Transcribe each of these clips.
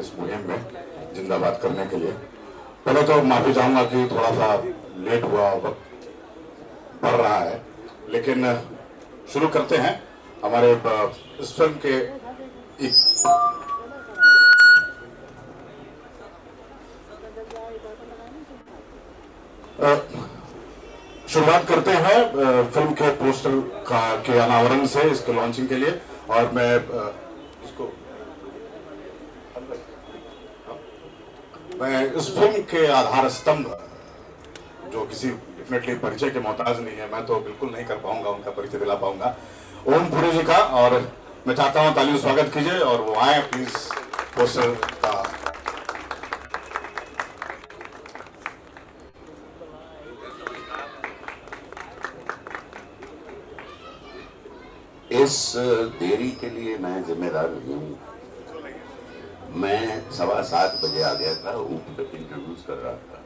इस मुहिम में जिंदाबाद करने के लिए। पहले तो माफी चाहूंगा कि थोड़ा सा लेट हुआ, वक्त बढ़ रहा है, लेकिन शुरू करते हैं हमारे इस फिल्म के शुरुआत करते हैं फिल्म के पोस्टर के अनावरण से, इसके लॉन्चिंग के लिए। और मैं इस फिल्म के आधार स्तंभ, जो किसी डेफिनेटली परिचय के मोहताज नहीं है, मैं तो बिल्कुल नहीं कर पाऊंगा, उनका परिचय दिला पाऊंगा, ओम पुरी जी का। और मैं चाहता हूं तालियों से स्वागत कीजिए और वो आए प्लीज पोस्टर का। इस देरी के लिए मैं जिम्मेदार नहीं हूँ। मैं 7:15 बजे आ गया था, ऊपर इंट्रोड्यूस कर रहा था,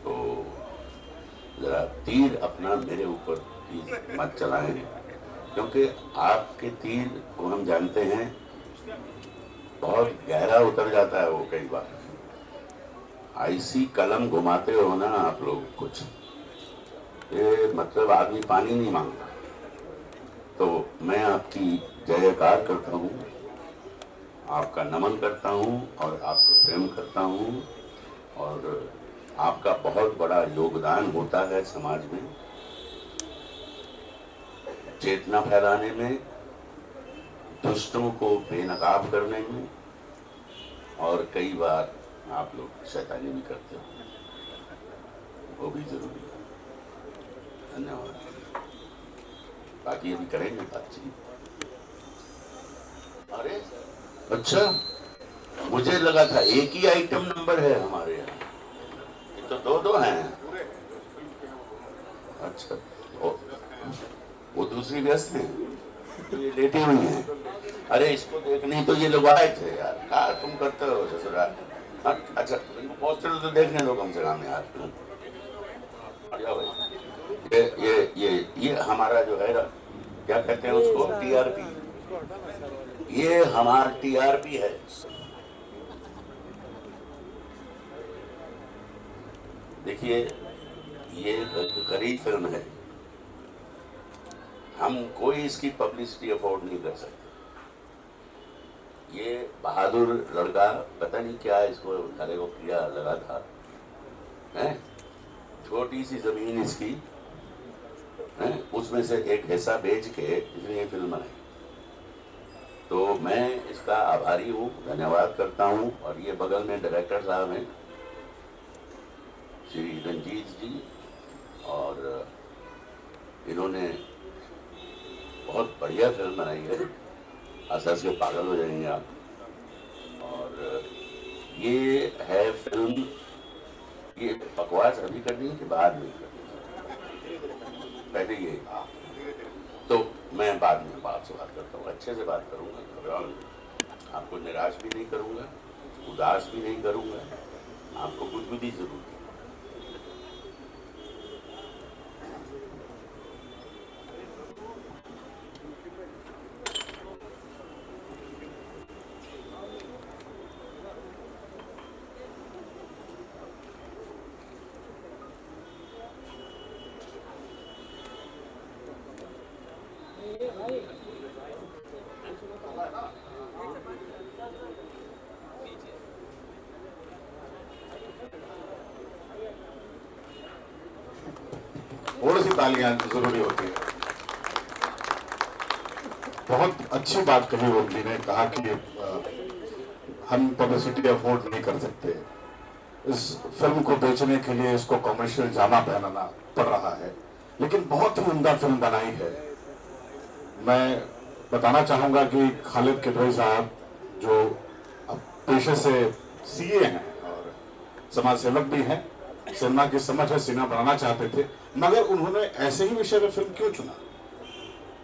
तो जरा तीर अपना मेरे ऊपर मत चलाएं, क्योंकि आपके तीर को हम जानते हैं बहुत गहरा उतर जाता है वो। कई बार ऐसी कलम घुमाते हो ना आप लोग, कुछ ये मतलब आदमी पानी नहीं मांगता। तो मैं आपकी जयकार करता हूँ, आपका नमन करता हूँ और आपसे प्रेम करता हूँ। और आपका बहुत बड़ा योगदान होता है समाज में, चेतना फैलाने में, दुष्टों को बेनकाब करने में, और कई बार आप लोग शैतानी भी करते हो, वो भी जरूरी है। धन्यवाद। बाकी अभी करेंगे बातचीत। अरे अच्छा, मुझे लगा था एक ही आइटम नंबर है हमारे यहाँ, ये तो दो हैं। अच्छा, वो दूसरी व्यस्त है, तो ये लेटी हुई है। अरे इसको देखने तो ये लोग आए थे यार, क्या तुम करते हो ससुराल। अच्छा, पोस्टर तो देखने दो कम से कम यार। ये हमारा जो है, क्या कहते हैं उसको, टीआरपी। ये हमारा टीआरपी है। देखिए, ये गरीब फिल्म है, हम कोई इसकी पब्लिसिटी अफोर्ड नहीं कर सकते। ये बहादुर लड़का, पता नहीं क्या इसको साले को किया लगा था, हैं? छोटी सी जमीन इसकी, उसमें से एक हिस्सा बेच के इसने ये फिल्म बनाई। तो मैं इसका आभारी हूँ, धन्यवाद करता हूँ। और ये बगल में डायरेक्टर साहब हैं श्री रंजीत जी, और इन्होंने बहुत बढ़िया फिल्म बनाई है, आशा से पागल हो जाएंगे आप। और ये है फिल्म, ये बकवास अभी करनी है कि बाद में करनी है? पहले ये, तो मैं बाद में आपसे बात करता हूँ, अच्छे से बात करूँगा, आपको निराश भी नहीं करूँगा, उदास भी नहीं करूँगा, आपको बुद्धि जरूर है। थोड़ी सी तालियां जरूरी होती है। बहुत अच्छी बात कही ओम जी ने, कहा कि हम पब्लिसिटी अफोर्ड नहीं कर सकते, इस फिल्म को बेचने के लिए इसको कमर्शियल जामा पहनाना पड़ रहा है, लेकिन बहुत ही उम्दा फिल्म बनाई है। मैं बताना चाहूंगा कि खालिद किदवई साहब, जो पेशे से सीए हैं और समाज सेवक भी हैं, सिनेमा की समझ है, सिनेमा बनाना चाहते थे, मगर उन्होंने ऐसे ही विषय में फिल्म क्यों चुना?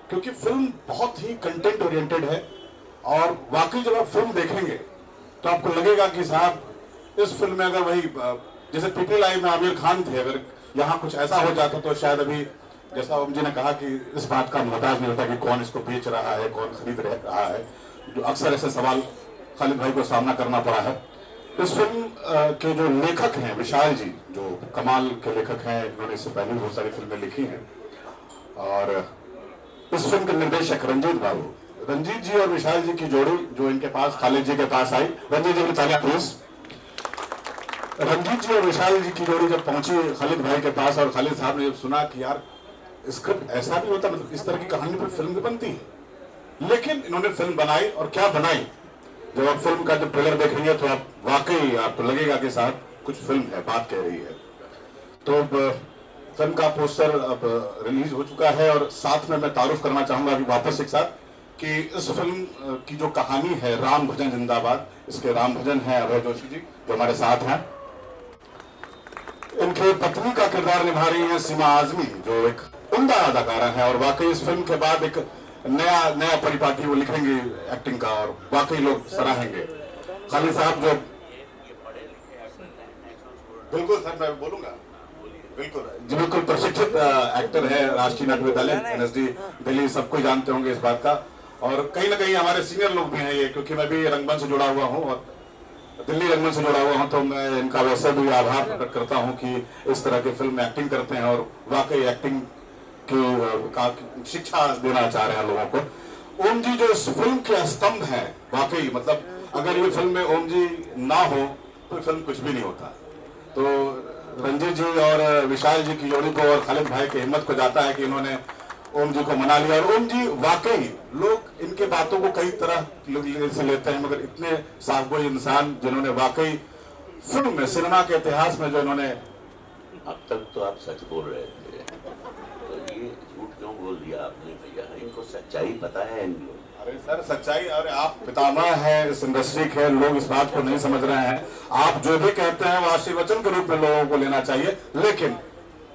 क्योंकि फिल्म बहुत ही कंटेंट ओरिएंटेड है, और वाकई जब आप फिल्म देखेंगे तो आपको लगेगा कि साहब इस फिल्म में अगर वही जैसे पीपी लाइव में आमिर खान थे, अगर यहाँ कुछ ऐसा हो जाता तो शायद अभी, जैसा ओम जी ने कहा कि इस बात का मोहताज नहीं होता कि कौन इसको बेच रहा है, कौन खरीद रहा है, जो अक्सर ऐसे सवाल खालिद भाई को सामना करना पड़ा है। इस फिल्म के जो लेखक हैं विशाल जी, जो कमाल के लेखक हैं, इन्होंने इससे पहले बहुत सारी फिल्में लिखी हैं, और इस फिल्म के निर्देशक रंजीत बाबू, रंजीत जी और विशाल जी की जोड़ी जो इनके पास खालिद जी के पास आई, रंजीत जी की तालियां प्लीज। रंजीत जी और विशाल जी की जोड़ी जब पहुंची खालिद भाई के पास, और खालिद साहब ने जब सुना कि यार स्क्रिप्ट ऐसा भी होता, मतलब इस तरह की कहानी पर फिल्म भी बनती है, लेकिन इन्होंने फिल्म बनाई, और क्या बनाई। जब आप फिल्म का जब ट्रेलर देखेंगे तो आप वाकई आपको लगेगा कि साहब कुछ फिल्म है, बात कह रही है। तो फिल्म का पोस्टर अब रिलीज हो चुका है, और साथ में मैं तारुफ करना चाहूंगा अभी वापस एक साथ कि इस फिल्म की जो कहानी है राम भजन जिंदाबाद, इसके राम भजन है अभय जोशी जी जो हमारे साथ हैं। इनके पत्नी का किरदार निभा रही हैं सीमा आजमी, जो एक उम्दा अदाकारा है, और वाकई इस फिल्म के बाद एक नया परिपाटी वो लिखेंगे एक्टिंग का, और वाकई लोग सराहेंगे। खालिद साहब जो बिल्कुल सर मैं बोलूंगा, बिल्कुल जी, बिल्कुल प्रशिक्षित एक्टर है, राष्ट्रीय नाट्य विद्यालय NSD दिल्ली, सबको जानते होंगे इस बात का, और कहीं ना कहीं हमारे सीनियर लोग भी हैं ये, क्योंकि मैं भी रंगमंच से जुड़ा हुआ हूँ और दिल्ली रंगमंच से जुड़ा हुआ हूँ, तो मैं इनका वैसे भी आभार प्रकट करता हूँ कि इस तरह की फिल्म में एक्टिंग करते हैं, और वाकई एक्टिंग की शिक्षा देना चाह रहे हैं लोगों को। ओम जी जो इस फिल्म के स्तंभ हैं, वाकई मतलब अगर ये फिल्म में ओम जी ना हो तो फिल्म कुछ भी नहीं होता। तो रंजीत जी और विशाल जी की जोड़ी को और खालिद भाई की हिम्मत को जाता है कि इन्होंने ओम जी को मना लिया, और ओम जी वाकई लोग इनके बातों को कई तरह से लेते हैं, मगर इतने साफगोई इंसान जिन्होंने वाकई फिल्म में, सिनेमा के इतिहास में जो इन्होंने। अब तक तो आप सच बोल रहे थे, तो ये झूठ क्यों बोल दिया आपने भैया? इनको सच्चाई पता है इन लोग। अरे सर सच्चाई, अरे आप पितामह हैं इस इंडस्ट्री के, लोग इस बात को नहीं समझ रहे हैं। आप जो भी कहते हैं वो आशीर्वचन के रूप में लोगों को लेना चाहिए, लेकिन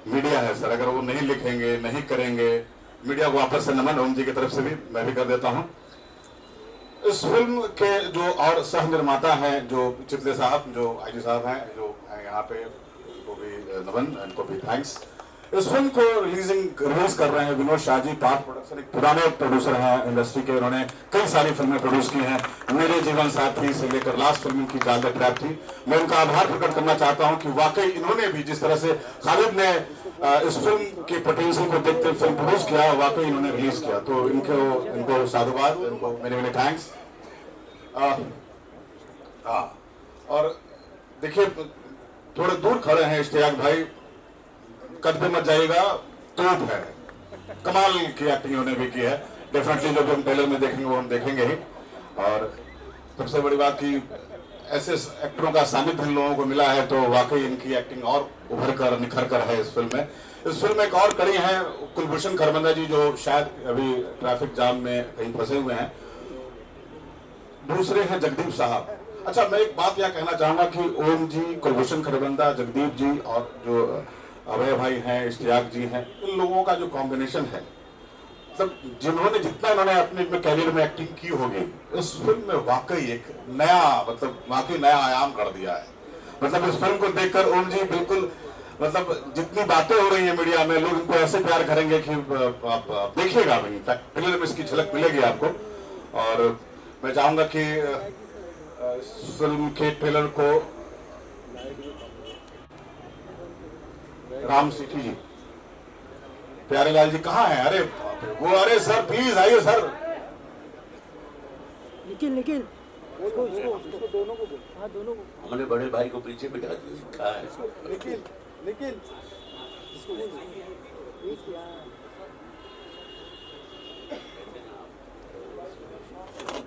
मीडिया है सर, अगर वो नहीं लिखेंगे, नहीं करेंगे, मीडिया को वापस से नमन ओम जी की तरफ से भी मैं भी कर देता हूं। इस फिल्म के जो और सह निर्माता हैं जो चितले साहब, जो IG साहब हैं, जो हैं यहाँ पे, उनको भी नमन, इनको भी थैंक्स। इस फिल्म को रिलीज कर रहे हैं विनोद शाह जी, पार्थ प्रोडक्शन, एक पुराने प्रोड्यूसर हैं इंडस्ट्री के, उन्होंने कई सारी फिल्में प्रोड्यूस की हैं, मेरे जीवन साथी से लेकर लास्ट फिल्म की जाल द ट्रैप थी। मैं उनका आभार प्रकट करना चाहता हूं कि वाकई इन्होंने भी जिस तरह से खालिद ने इस फिल्म के पोटेंशियल को देखते फिल्म प्रोड्यूस किया, वाकई इन्होंने रिलीज किया, तो इनको साधुवाद, इनको मेरे थैंक्स। और देखिए थोड़े दूर खड़े हैं इश्तियाक भाई, कद पे मत जाइएगा, तोप है, कमाल की एक्टिंग उन्होंने भी की है। डेफिनेटली जो हम ट्रेलर में देखेंगे वो हम देखेंगे ही, और सबसे बड़ी बात कि ऐसे एक्टरों का सानिध्य इन लोगों को मिला है, तो वाकई इनकी एक्टिंग और उभर कर निखर कर है इस फिल्म में। इस फिल्म में एक और कड़ी है कुलभूषण खरबंदा जी, जो शायद अभी ट्रैफिक जाम में कहीं फंसे हुए हैं। दूसरे हैं जगदीप साहब। अच्छा, मैं एक बात यह कहना चाहूंगा कि ओम जी, कुलभूषण खरबंदा, जगदीप जी और जो अभय भाई हैं, इश्तियाक जी हैं, इन लोगों का जो कॉम्बिनेशन है, मतलब जिन्होंने जितना इन्होंने अपने कैरियर में एक्टिंग की होगी, इस फिल्म में वाकई एक नया, मतलब वाकई नया आयाम कर दिया है। मतलब इस फिल्म को देखकर ओम जी बिल्कुल, मतलब जितनी बातें हो रही है मीडिया में, लोग इनको ऐसे प्यार करेंगे कि आप देखिएगा, इनफैक्ट ट्रेलर में इसकी झलक मिलेगी आपको। और मैं चाहूंगा कि इस फिल्म के ट्रेलर को राम सिटी जी, प्यारेलाल जी कहाँ हैं? अरे वो, अरे सर प्लीज आइए सर। निखिल उसको दोनों को, हाँ दोनों को। हमने बड़े भाई को पीछे बिठा दिया, कहा है निखिल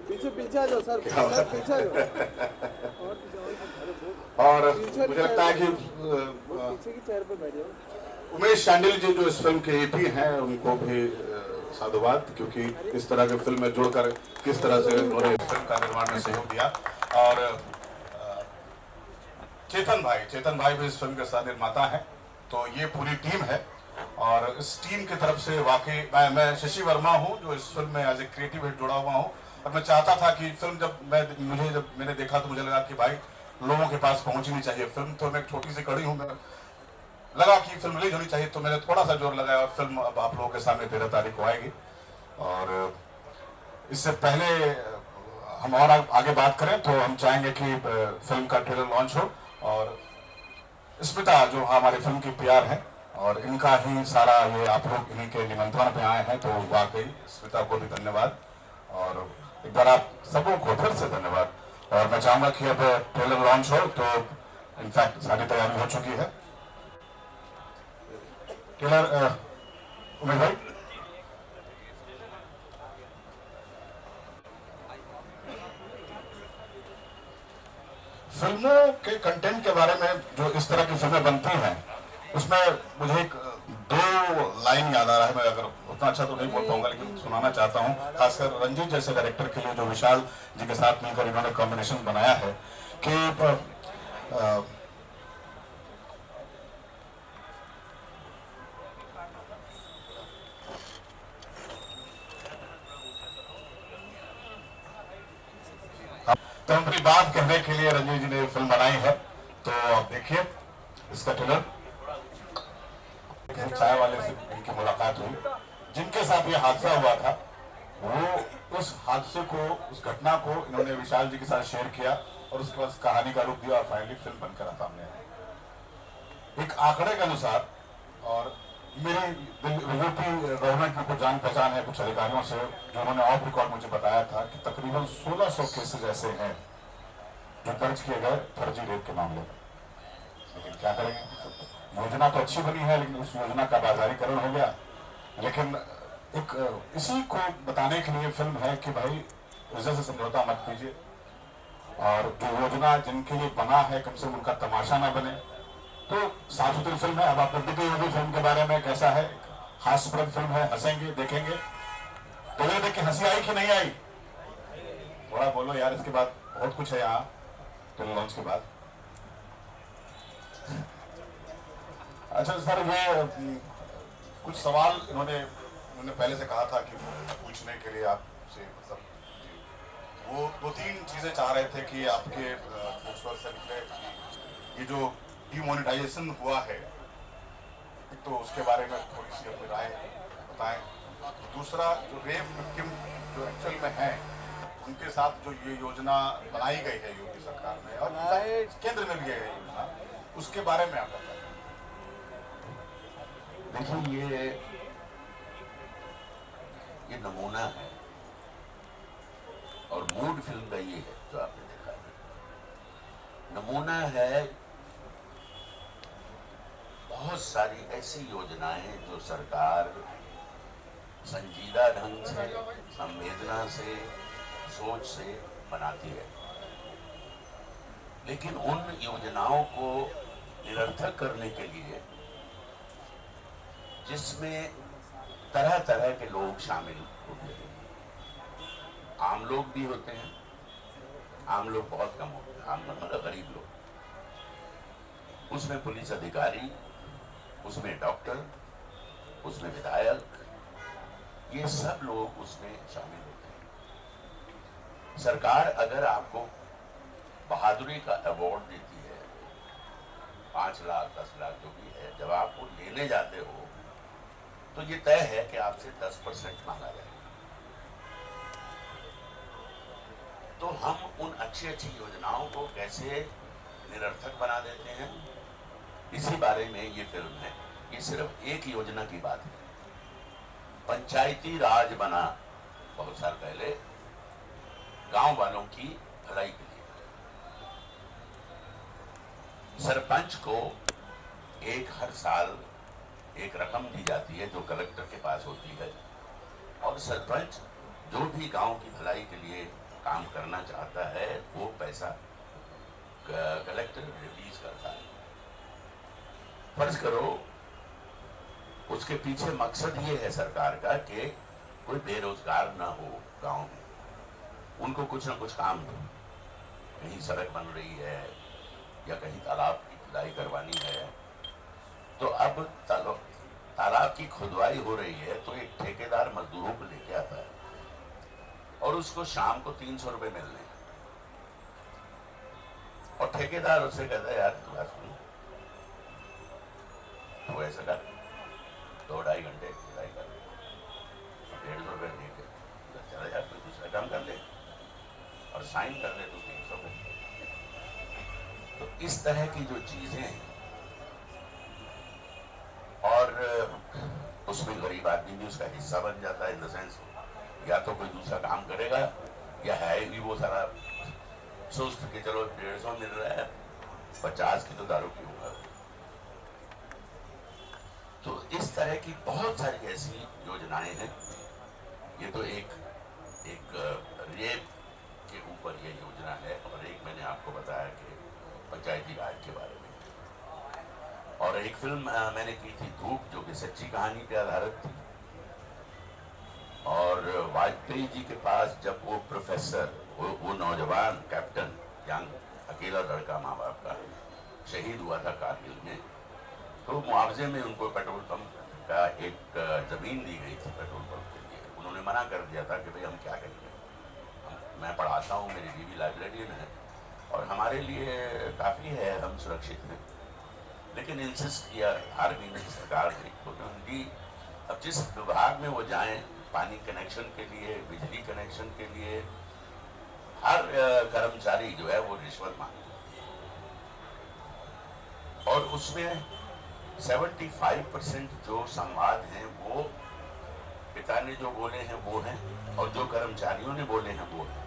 पीछे आ जाओ सर, पीछे आ जाओ। और मुझे लगता है कि पीछे की चेयर पे बैठे हो। उमेश शांडिल जी जो इस फिल्म के AP हैं, उनको भी साधुवाद, क्योंकि इस तरह की फिल्म में जुड़कर किस तरह से उन्होंने इस फिल्म का निर्माण में सहयोग दिया। और चेतन भाई भी इस फिल्म के साथ निर्माता हैं, तो ये पूरी टीम है, और इस टीम की तरफ से वाकई मैं शशि वर्मा हूँ जो इस फिल्म में एज ए क्रिएटिव हेड जुड़ा हुआ हूँ। और मैं चाहता था कि फिल्म जब मैंने देखा तो मुझे लगा कि भाई लोगों के पास पहुंचनी चाहिए फिल्म, तो मैं एक छोटी सी कड़ी हूँ, मैं लगा कि फिल्म रिलीज होनी चाहिए, तो मैंने थोड़ा सा जोर लगाया, और फिल्म अब आप लोगों के सामने 13 तारीख को आएगी। और इससे पहले हम और आगे बात करें तो हम चाहेंगे कि फिल्म का ट्रेलर लॉन्च हो, और स्मिता जो हमारी फिल्म की पीआर है और इनका ही सारा ये, आप लोग इन्हीं के निमंत्रण पे आए हैं, तो वाकई स्मिता को भी धन्यवाद, और एक बार आप सबों को फिर से धन्यवाद। और मैं चाहूंगा कि अब ट्रेलर लॉन्च हो, तो इनफैक्ट सारी तैयारी हो चुकी है। ट्रेलर उमेश भाई, फिल्मों के कंटेंट के बारे में, जो इस तरह की फिल्में बनती हैं, उसमें मुझे एक दो लाइन याद आ रहा है। मैं अगर उतना अच्छा तो नहीं बोल पाऊंगा, लेकिन सुनाना चाहता हूँ, खासकर रंजीत जैसे डायरेक्टर के लिए, जो विशाल जी के साथ मिलकर इन्होंने कॉम्बिनेशन बनाया है कि तो अपनी बात कहने के लिए रंजीत जी ने फिल्म बनाई है, तो आप देखिए इसका ट्रेलर। चाय वाले से इनकी मुलाकात हुई, जिनके साथ ये हादसा हुआ था, वो उस हादसे को, उस घटना को इन्होंने विशाल जी के साथ शेयर किया, और उसके बाद कहानी का रूप दिया, और फाइनली फिल्म बनकर सामने आई। एक आंकड़े के अनुसार, और मेरी यूपी गवर्नमेंट में कुछ जान पहचान है कुछ अधिकारियों से, जो उन्होंने ऑफ रिकॉर्ड मुझे बताया था कि तकरीबन 1600 केसेज ऐसे हैं जो दर्ज किए गए फर्जी रेप के मामले में। लेकिन क्या करेंगे, योजना तो अच्छी बनी है, लेकिन उस योजना का बाजारीकरण हो गया। लेकिन एक इसी को बताने के लिए फिल्म है कि भाई इज्जत से समझौता मत कीजिए, और जो योजना जिनके लिए बना है, कम से कम उनका तमाशा ना बने। तो साफ सुथरी फिल्म है। अब आप प्रतिक्रिया होगी फिल्म के बारे में, कैसा है, हास्यप्रद फिल्म है, हंसेंगे, देखेंगे। तो ये देख के हंसी आई कि नहीं आई, थोड़ा बोलो यार, इसके बाद बहुत कुछ है यहाँ ट्रेलर लॉन्च के बाद। अच्छा सर, ये कुछ सवाल इन्होंने पहले से कहा था कि पूछने के लिए आपसे, मतलब वो दो तीन चीजें चाह रहे थे कि आपके स्वर से निकले कि ये जो डिमोनेटाइजेशन हुआ है, तो उसके बारे में थोड़ी सी अपनी राय बताएं। दूसरा, जो रेप विक्टिम जो एक्चुअल में है, उनके साथ जो ये योजना बनाई गई है यूपी सरकार में, और केंद्र में भी है योजना, उसके बारे में आप बताएं। देखिए, ये नमूना है, और मूड फिल्म का ये है जो आपने देखा है। नमूना है बहुत सारी ऐसी योजनाएं जो सरकार संजीदा ढंग से, संवेदना से, सोच से बनाती है, लेकिन उन योजनाओं को निरर्थक करने के लिए, जिसमें तरह तरह के लोग शामिल होते हैं, आम लोग भी होते हैं, आम लोग बहुत कम होते हैं, आम मतलब गरीब लोग, उसमें पुलिस अधिकारी, उसमें डॉक्टर, उसमें विधायक, ये सब लोग उसमें शामिल होते हैं। सरकार अगर आपको बहादुरी का अवार्ड देती है, 5 लाख 10 लाख जो भी है, जब आप वो लेने जाते हो तो ये तय है कि आपसे 10% मांगा जाएगा। तो हम उन अच्छी अच्छी योजनाओं को कैसे निरर्थक बना देते हैं, इसी बारे में ये फिल्म है। ये सिर्फ एक योजना की बात है। पंचायती राज बना बहुत साल पहले गांव वालों की भलाई के लिए। सरपंच को हर साल एक रकम दी जाती है जो कलेक्टर के पास होती है, और सरपंच जो भी गांव की भलाई के लिए काम करना चाहता है वो पैसा कलेक्टर रिलीज करता है। फर्ज करो उसके पीछे मकसद ये है सरकार का कि कोई बेरोजगार ना हो गांव में, उनको कुछ ना कुछ काम दो। कहीं सड़क बन रही है या कहीं तालाब की खुदाई करवानी है, तो अब तालाब की खुदवाई हो रही है तो एक ठेकेदार मजदूरों को लेके आता है और उसको शाम को 300 रुपए मिल रहे हैं, और ठेकेदार उससे कहता है यार तू बात सुन, तो ऐसा कर 2-2.5 घंटे खुदाई कर 150 रुपए दे के चला जा, कोई दूसरा काम कर ले। साइन कर दे तो 300 में। तो इस तरह की जो चीजें हैं, और उसमें गरीब आदमी भी उसका हिस्सा बन जाता है, इन द सेंस या तो कोई दूसरा काम करेगा या है भी वो सारा सुस्त कि चलो 150 मिल रहा है, 50 की तो दारू पीऊंगा। तो इस तरह की बहुत सारी ऐसी योजनाएं हैं। ये तो एक रेप के ऊपर ये योजना है, और एक मैंने आपको बताया कि पंचायती राज के बारे में, और एक फिल्म मैंने की थी धूप, जो कि सच्ची कहानी पे आधारित थी। और वाजपेयी जी के पास जब वो प्रोफेसर, वो नौजवान कैप्टन, यंग अकेला लड़का माँ बाप का, शहीद हुआ था कारगिल में, तो मुआवजे में उनको पेट्रोल पंप का एक जमीन दी गई थी पेट्रोल पंप के लिए। उन्होंने मना कर दिया था कि भाई हम क्या करेंगे, मैं पढ़ाता हूँ, मेरी बीवी लाइब्रेरियन है और हमारे लिए काफ़ी है, हम सुरक्षित हैं। लेकिन इंसिस्ट किया आर्मी ने, सरकार ने, तो उनकी अब जिस विभाग में वो जाएं, पानी कनेक्शन के लिए, बिजली कनेक्शन के लिए, हर कर्मचारी जो है वो रिश्वत मांगता, और उसमें 75% जो संवाद हैं वो पिता ने जो बोले हैं वो हैं, और जो कर्मचारियों ने बोले हैं वो हैं।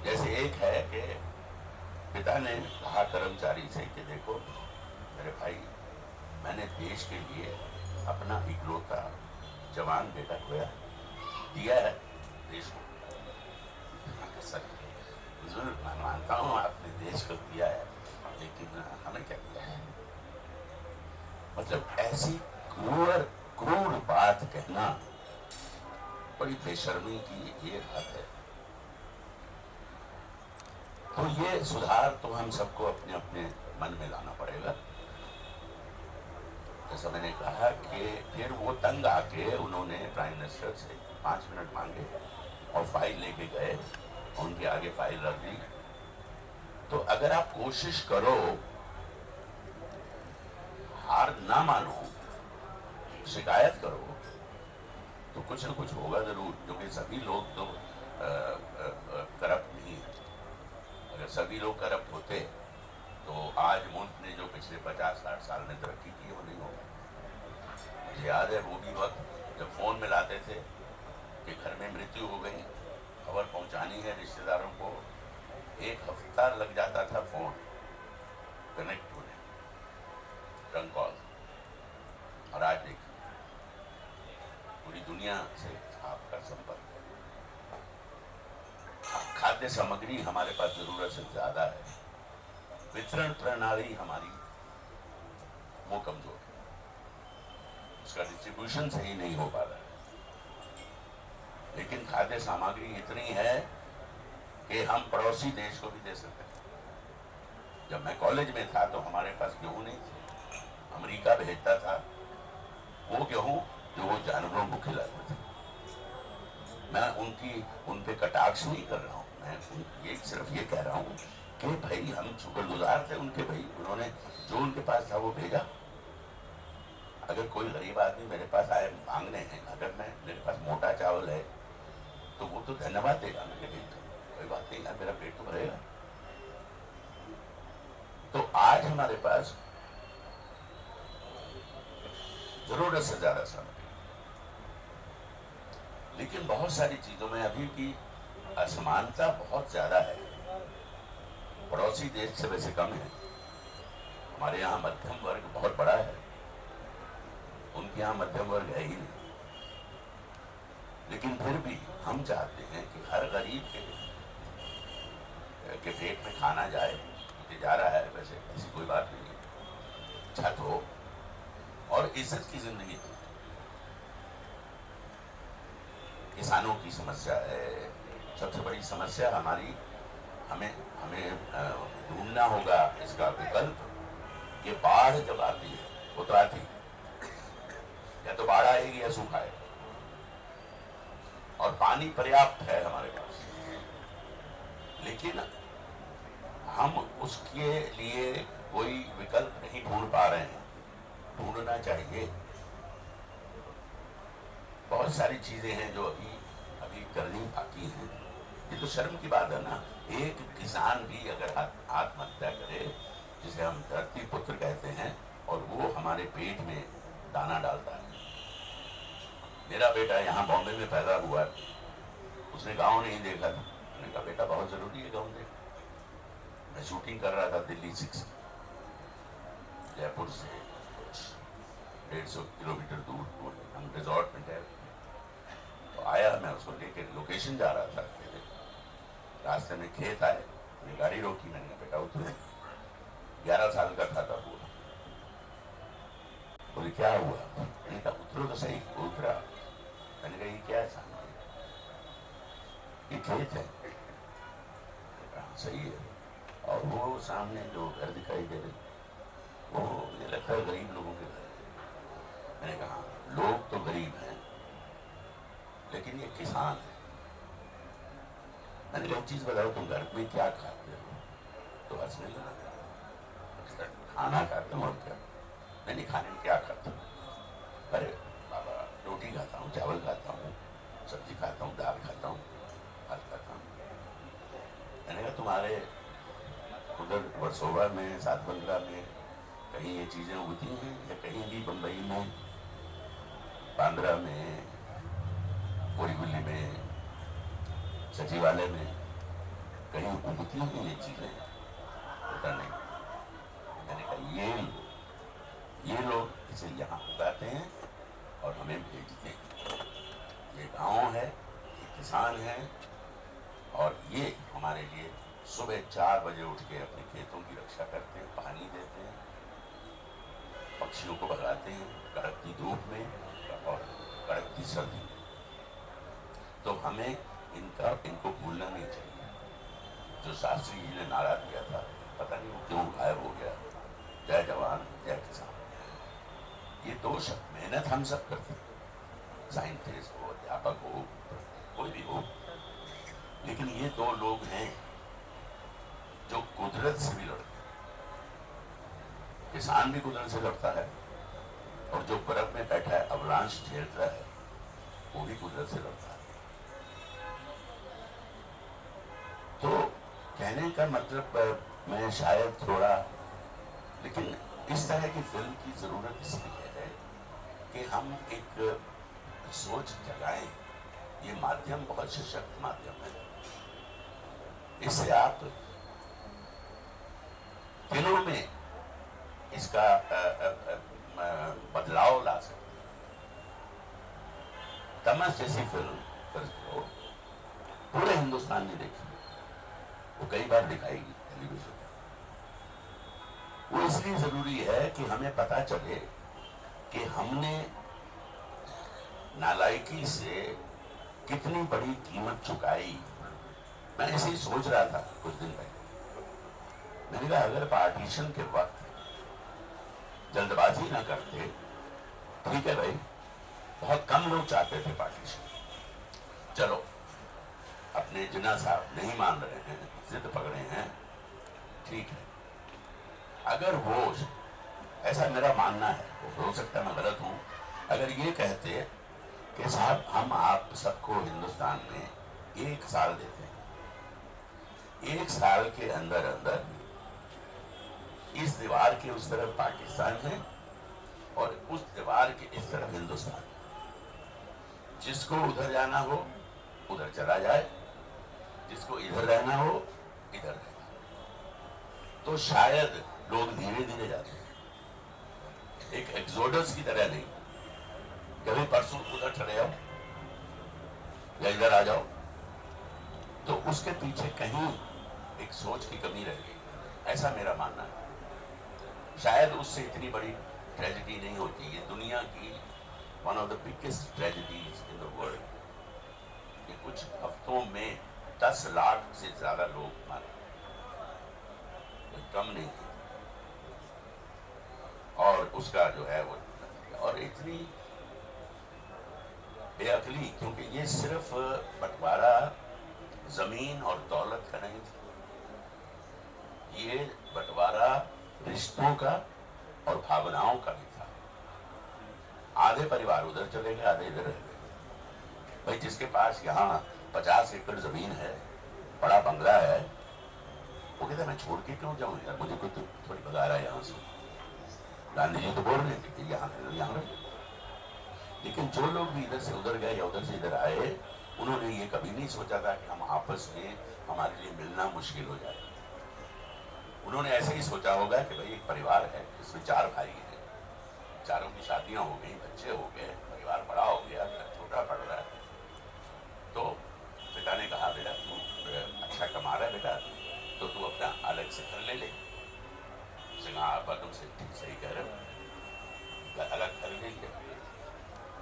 जैसे एक है कि पिता ने कहा कर्मचारी से कि देखो मेरे भाई, मैंने देश के लिए अपना इकलौता जवान बेटा खोया, दिया है देश को। सर मैं मानता हूँ आपने देश को दिया है, लेकिन हमें क्या दिया है? मतलब ऐसी क्रूर बात कहना बड़ी बेशर्मी की ये बात है। तो ये सुधार तो हम सबको अपने अपने मन में लाना पड़ेगा। जैसा मैंने कहा कि फिर वो तंग आके उन्होंने प्राइम मिनिस्टर से 5 मिनट मांगे और फाइल लेके गए, उनके आगे फाइल रख दी। तो अगर आप कोशिश करो, हार ना मानो, शिकायत करो, तो कुछ न कुछ होगा जरूर, क्योंकि सभी लोग तो करप्ट नहीं है। अगर सभी लोग करप्ट होते तो आज मुल्क ने जो पिछले 50-60 साल में तरक्की की है वो नहीं होगा। मुझे याद है वो भी वक्त जब फोन मिलाते थे कि घर में मृत्यु हो गई, खबर पहुंचानी है रिश्तेदारों को, 1 हफ्ता लग जाता था फोन कनेक्ट होने, ट्रंक कॉल। और आज देखिए पूरी दुनिया से आपका संपर्क है। खाद्य सामग्री हमारे पास जरूरत से ज्यादा है, वितरण प्रणाली हमारी वो कमजोर है, उसका डिस्ट्रीब्यूशन सही नहीं हो पा रहा है। लेकिन खाद्य सामग्री इतनी है कि हम पड़ोसी देश को भी दे सकते हैं। जब मैं कॉलेज में था तो हमारे पास गेहूं नहीं थे, अमेरिका भेजता था वो गेहूं जो वो जानवरों को खिलाते थे। मैं उन पे कटाक्ष नहीं कर रहा हूँ, मैं ये सिर्फ ये कह रहा हूँ कि भाई हम शुक्रगुजार थे उनके, भाई उन्होंने जो उनके पास था वो भेजा। अगर कोई गरीब आदमी मेरे पास आए मांगने हैं, अगर मेरे पास मोटा चावल है तो वो तो धन्यवाद देगा, मैं कोई बात नहीं है, मेरा पेट तो भरेगा। तो आज हमारे पास जरूरत से ज्यादा सामग्री, लेकिन बहुत सारी चीजों में अभी की असमानता बहुत ज्यादा है। पड़ोसी देश से वैसे कम है, हमारे यहाँ मध्यम वर्ग बहुत बड़ा है, उनके यहाँ मध्यम वर्ग है ही नहीं। लेकिन फिर भी हम चाहते हैं कि हर गरीब के पेट में खाना जाए, जा रहा है, वैसे ऐसी कोई बात नहीं है, छत हो और इज्जत की जिंदगी। किसानों की समस्या है सबसे बड़ी समस्या हमारी, हमें ढूंढना होगा इसका विकल्प। ये बाढ़ जब आती है, वो तो आती या तो बाढ़ आएगी या सूखा आएगा, और पानी पर्याप्त है हमारे पास, लेकिन हम उसके लिए कोई विकल्प नहीं ढूंढ पा रहे हैं। ढूंढना चाहिए। बहुत सारी चीजें हैं जो अभी करनी बाकी हैं। ये तो शर्म की बात है ना। एक किसान भी अगर आत्महत्या करे, जिसे हम धरती पुत्र कहते हैं, और वो हमारे पेट में दाना डालता है। मेरा बेटा यहाँ बॉम्बे में पैदा हुआ, उसने गांव नहीं देखा था। मैंने कहा बेटा बहुत जरूरी है गांव देखना। मैं शूटिंग कर रहा था दिल्ली 6, जयपुर से 150 किलोमीटर दूर हम रिजॉर्ट में ठहरे। तो आया, मैं उसको लेकर लोकेशन जा रहा था, रास्ते में खेत आए, मैंने गाड़ी रोकी, मैंने कहा बेटा उतरो। 11 साल का था तब वो। बोले क्या हुआ? मैंने कहा उतरो तो सही। उतरा। मैंने कहा ये क्या है सामने? ये खेत है। सही है। और वो सामने जो घर दिखाई दे रहे, वो मुझे लगता है गरीब लोगों के घर। मैंने कहा लोग तो गरीब हैं, लेकिन ये किसान है। मैंने कहा एक चीज बताओ, तुम घर में क्या खाते हो? तो हंसने लगा। खाना खाते हो और क्या? नहीं, खाने में क्या खाते हो? अरे बाबा, रोटी खाता हूँ, चावल खाता हूँ, सब्जी खाता हूँ, दाल खाता हूँ, फल खाता हूँ। मैंने कहा तुम्हारे उधर वर्सोवा में, सात बंगला में कहीं ये चीजें उगती हैं, या कहीं भी बम्बई में, बांद्रा में, बोरीवली में, सचिवालय में कहीं उगती हैं ये चीजें? पता नहीं। मैंने कहा ये लोग इसे यहाँ उगाते हैं और हमें भेजते हैं। ये गांव है, ये किसान है, और ये हमारे लिए सुबह 4 बजे उठ के अपने खेतों की रक्षा करते हैं, पानी देते हैं, पक्षियों को भगाते हैं कड़कती धूप में और कड़कती सर्दी में। तो हमें इनको भूलना नहीं चाहिए। जो शास्त्री जी ने नारा दिया था, पता नहीं वो क्यों गायब हो गया, जय जवान जय किसान। ये 2 शब्द, मेहनत हम सब करते हैं, साइंटिस्ट हो, अध्यापक हो, कोई भी हो, लेकिन ये 2 लोग हैं जो कुदरत से भी लड़ते हैं। किसान भी कुदरत से लड़ता है, और जो बर्फ में बैठा है, अवलांच झेलता है, वो भी कुदरत से लड़ता है। तो कहने का मतलब मैं शायद थोड़ा, लेकिन इस तरह की फिल्म की जरूरत इसलिए है कि हम एक सोच जगाएं। ये माध्यम बहुत सशक्त माध्यम है। इससे आप दिलों में इसका बदलाव ला सकते हैं। तमस जैसी फिल्म पूरे हिंदुस्तान ने देखी, वो कई बार दिखाएगी टेलीविजन। वो इसलिए जरूरी है कि हमें पता चले कि हमने नालायकी से कितनी बड़ी कीमत चुकाई। मैं ऐसे ही सोच रहा था कुछ दिन पहले। मैंने कहा अगर पार्टीशन के वक्त जल्दबाजी ना करते, ठीक है भाई, बहुत कम लोग चाहते थे पार्टीशन, चलो अपने जिन्ना साहब नहीं मान रहे हैं, जिद पकड़े हैं, ठीक है। अगर वो, ऐसा मेरा मानना है, हो सकता है मैं गलत हूं, अगर ये कहते कि साहब हम आप सबको हिंदुस्तान में 1 साल देते हैं, 1 साल के अंदर अंदर इस दीवार के उस तरफ पाकिस्तान है और उस दीवार के इस तरफ हिंदुस्तान, जिसको उधर जाना हो उधर चला जाए, जिसको इधर रहना हो इधर रहना, तो शायद लोग धीरे धीरे जाते हैं, एक एक्सोडस की तरह नहीं, कभी परसों उधर चले जाओ या इधर आ जाओ, तो उसके पीछे कहीं एक सोच की कमी रह गई, ऐसा मेरा मानना है। शायद उससे इतनी बड़ी ट्रेजेडी नहीं होती। ये दुनिया की one of the biggest tragedies in the world. ये कुछ हफ्तों में 10 लाख से ज्यादा लोग मारे, कम नहीं है, और उसका जो है वो, और इतनी बेअकली, क्योंकि ये सिर्फ बंटवारा जमीन और दौलत का नहीं था, ये बंटवारा रिश्तों का और भावनाओं का भी था। आधे परिवार उधर चले गए, आधे इधर रह गए। भाई जिसके पास यहाँ 50 एकड़ जमीन है बड़ा बंगला है, वो कहता मैं छोड़ के क्यों जाऊं यार, मुझे कुछ थोड़ी बता रहा है यहाँ से। गांधी जी तो बोल रहे थे कि यहाँ रहे। लेकिन जो लोग भी इधर से उधर गए या उधर से इधर आए, उन्होंने ये कभी नहीं सोचा था कि हम आपस में हमारे लिए मिलना मुश्किल हो जाए। उन्होंने ऐसे ही सोचा होगा कि भाई एक परिवार है जिसमें 4 भाई हैं, चारों की शादियां हो गई, बच्चे हो गए, परिवार बड़ा हो गया, छोटा पड़ रहा है। तो पिता ने कहा बेटा तू अच्छा कमा रहा है बेटा, तो तू अपना अलग से घर ले ले। उसने कहा आप तुमसे ठीक सही कह रहे हो, अलग घर ले लिया।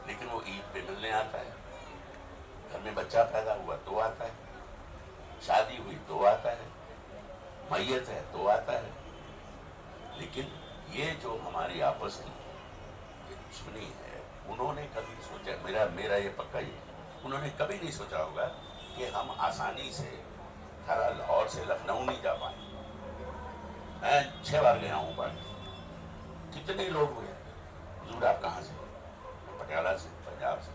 लेकिन वो ईद पे मिलने आता है, घर में बच्चा पैदा हुआ तो आता है, शादी हुई तो आता है, मैयत है तो आता है। लेकिन ये जो हमारी आपस की दुश्मनी है, उन्होंने कभी सोचा, मेरा ये पक्का ही, उन्होंने कभी नहीं सोचा होगा कि हम आसानी से खरा लाहौर से लखनऊ नहीं जा पाए। मैं 6 बार गया हूँ पार्टी, कितने लोग हुए, हजूर आप कहाँ से? पटियाला से, पंजाब से।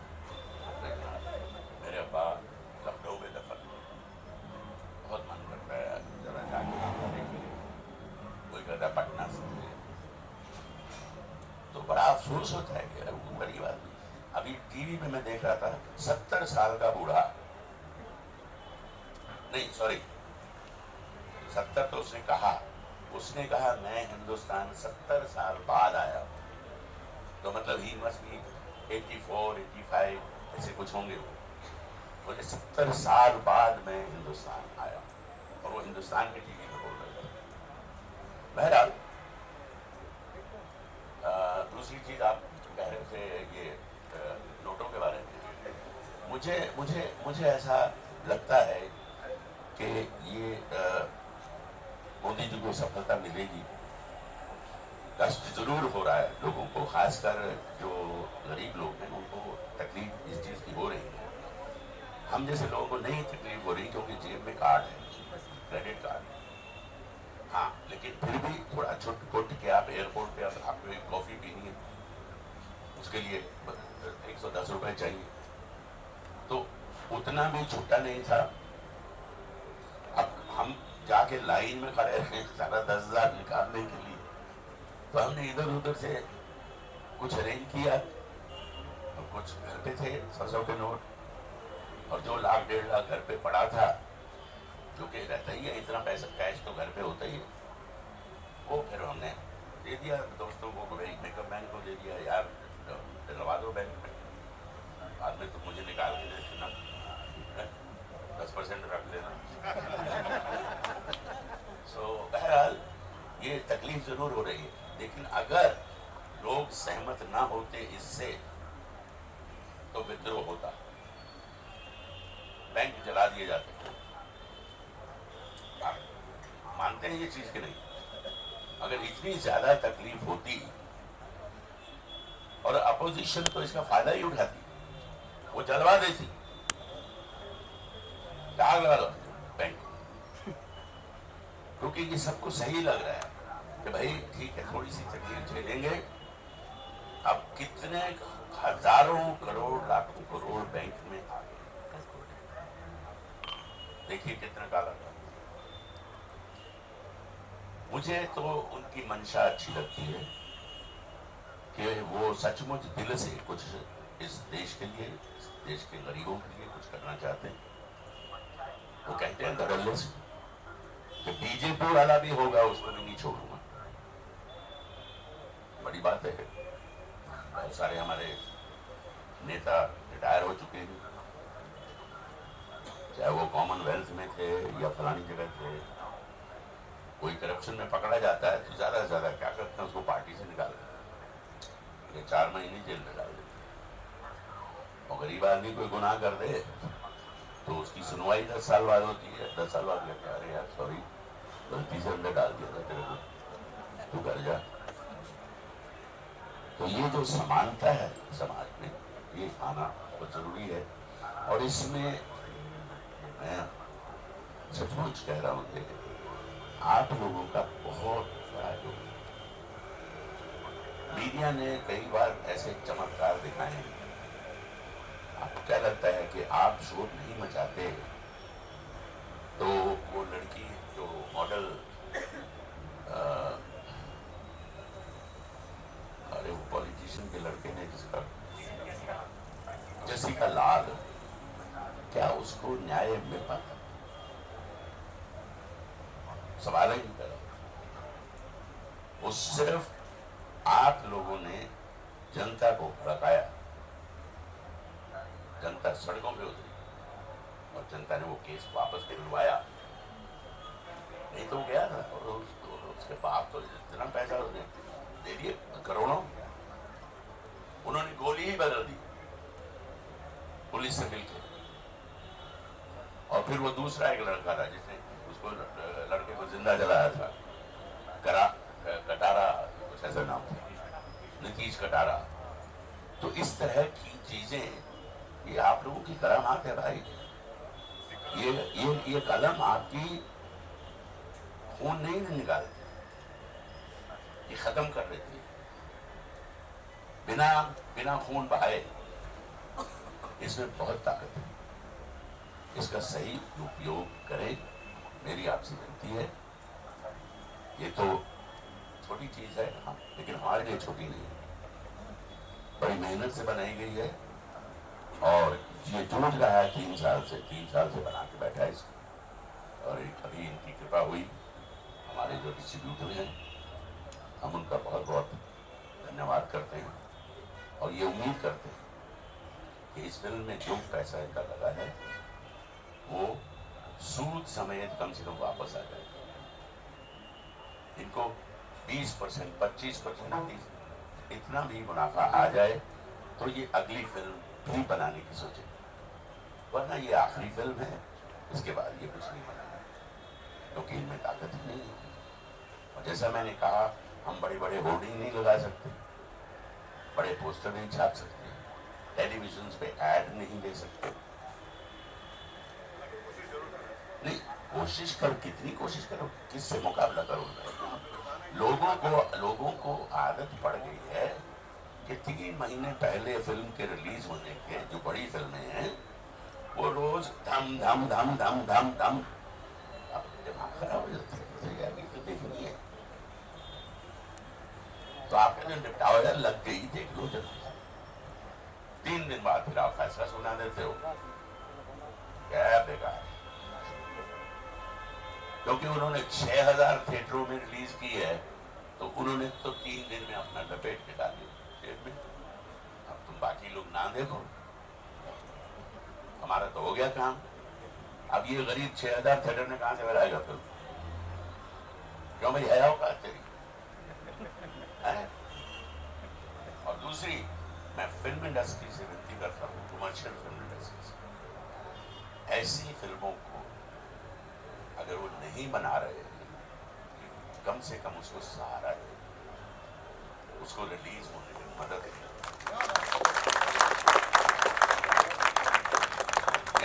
मेरे अब्बा लखनऊ में दफन, बहुत मन करता है जरा जाके, कोई कहता पटना से। तो बड़ा अफसोस होता है कि बड़ी बात। अभी टीवी में मैं देख रहा था 70 साल का बूढ़ा, नहीं सॉरी 70 तो उसने कहा मैं हिंदुस्तान 70 साल बाद आया। तो मतलब ही मस्ट बी 84, 85 ऐसे कुछ होंगे। वो बोले 70 साल बाद मैं हिंदुस्तान आया, और वो हिंदुस्तान के टीवी में बोल रहे थे। बहरहाल दूसरी चीज आप कह रहे थे ये नोटों के बारे में, मुझे ऐसा लगता है कि ये मोदी जी को सफलता मिलेगी। कष्ट जरूर हो रहा है लोगों को, खासकर जो गरीब लोग हैं उनको तकलीफ इस चीज की हो रही है। हम जैसे लोगों को नहीं तकलीफ हो रही क्योंकि जेब में कार्ड है, क्रेडिट कार्ड। हाँ, लेकिन फिर भी थोड़ा छुट के आप एयरपोर्ट पे आपको एक कॉफी पीनी है, उसके लिए 110 रुपए चाहिए, तो उतना भी छुट्टा नहीं था। अब हम जाके लाइन में खड़े रहे सारा 10,000 निकालने के लिए, तो हमने इधर उधर से कुछ अरेंज किया, और कुछ घर पे थे 100 के नोट, और जो लाख 1.5 लाख घर पे पड़ा था, जो कि रहता ही है, इतना पैसा कैश तो घर पे होता ही है, वो फिर हमने दे दिया दोस्तों को, मेकअप मैन को दे दिया, यार दिलवा दो बैंक में, बाद में तो मुझे निकाल के दे देना, 10% रख लेना। सो बहरहाल ये तकलीफ जरूर हो रही है, लेकिन अगर लोग सहमत ना होते इससे तो विद्रोह होता, बैंक जला दिए जाते। मानते हैं ये चीज कि नहीं? अगर इतनी ज्यादा तकलीफ होती और अपोजिशन तो इसका फायदा ही उठाती, वो जलवा देती, आग लगा दो बैंक, क्योंकि ये सबको सही लग रहा है कि भाई ठीक है थोड़ी सी तकलीफ झेलेंगे। अब कितने हजारों करोड़ लाखों करोड़ बैंक में आ गए, देखिए कितना काला था। मुझे तो उनकी मंशा अच्छी लगती है कि वो सचमुच दिल से कुछ इस देश के लिए, इस देश के गरीबों के लिए कुछ करना चाहते हैं। वो कहते हैं धड़ल्ले से कि बीजेपी वाला भी होगा उसको भी नहीं छोड़ूंगा। बड़ी बात है, बहुत सारे हमारे नेता रिटायर हो चुके हैं, चाहे वो कॉमनवेल्थ में थे या फलानी जगह थे। कोई करप्शन में पकड़ा जाता है तो ज्यादा से ज्यादा क्या करते हैं, उसको पार्टी से निकाल देते हैं, 4 महीने जेल में डाल देते हैं। और गरीब आदमी कोई गुनाह कर दे तो उसकी सुनवाई 10 साल बाद होती है। 10 साल बाद कहते हैं अरे यार सॉरी, गलती से अंदर डाल दिया था तेरे को, तू घर जा। तो ये जो समानता है समाज में, ये आना बहुत जरूरी है। और इसमें मैं सचमुच कह रहा हूँ कि आप लोगों का बहुत बड़ा योगदान। मीडिया ने कई बार ऐसे चमत्कार दिखाए हैं, आपको क्या लगता है कि आप शोर नहीं मचाते तो वो लड़की जो मॉडल, अरे वो पॉलिटिशियन के लड़के ने जिसका, जसिका लाल, क्या उसको न्याय मिल पाता? सवाल ही नहीं करा। वो सिर्फ आप लोगों ने जनता को भड़काया, जनता सड़कों पे उतरी और जनता ने वो केस वापस दिलवाया। नहीं तो वो गया था और उसके बाप तो इतना पैसा उसने दे दिए, करोड़ों। उन्होंने गोली ही बदल दी पुलिस से मिलकर। और फिर वो दूसरा एक लड़का था जिसने उसको, लड़के को जिंदा जलाया था, कटारा कुछ ऐसा नाम था, नीतीश कटारा। तो इस तरह की चीजें ये आप लोगों की करामात है भाई। ये कलम आपकी खून नहीं निकालती, ये खत्म कर देती है बिना खून बहाए। इसमें बहुत ताकत है, इसका सही उपयोग करें, मेरी आपसे विनती है। ये तो छोटी चीज है हाँ, लेकिन हमारे लिए छोटी नहीं है, बड़ी मेहनत से बनाई गई है। और ये जूझ रहा है 3 साल से बना के बैठा है इसको। और अभी इनकी कृपा हुई, हमारे जो डिस्ट्रीब्यूटर हैं, हम उनका बहुत बहुत धन्यवाद करते हैं और ये उम्मीद करते हैं कि इस फिल्म में जो पैसा इनका लगा है वो सूद समेत कम से कम वापस आ जाएगा। इनको 20%, 25%, इतना भी मुनाफा आ जाए तो ये अगली फिल्म भी बनाने की सोचे, वरना ये आखिरी फिल्म है, इसके बाद ये कुछ नहीं बनाना, क्योंकि इनमें ताकत ही नहीं है। और जैसा मैंने कहा, हम बड़े बड़े होर्डिंग नहीं लगा सकते, बड़े पोस्टर नहीं छाप सकते, टेलीविजन पे ऐड नहीं दे सकते। नहीं, कोशिश करो, कितनी कोशिश करो, किससे मुकाबला करो? लोगों को आदत पड़ गई है कि 3 महीने पहले फिल्म के रिलीज होने के जो बड़ी फिल्में हैं वो रोज धम धम धम धम धम धम, अब दिमाग खराब हो जाता है, तो देखनी है तो आपने जो निपटाओ यार, लग गई, देख लो जल्दी। 3 दिन बाद फिर आप फैसला सुना देते हो, क्या बेकार। क्योंकि उन्होंने 6000 थिएटरों में रिलीज की है, तो उन्होंने तो 3 दिन में अपना लपेट निकाल दिया जेब में। अब तुम बाकी लोग ना देखो, हमारा तो हो गया काम। अब ये गरीब 6000 थिएटर ने कहां से बनाएगा फिल्म? क्यों भाई, है औकात तेरी? और दूसरी, मैं फिल्म इंडस्ट्री से विनती करता हूँ, कमर्शियल फिल्म इंडस्ट्री से, ऐसी फिल्मों को अगर वो नहीं बना रहे हैं, कम से कम उसको सहारा दे, उसको रिलीज होने में मदद करें।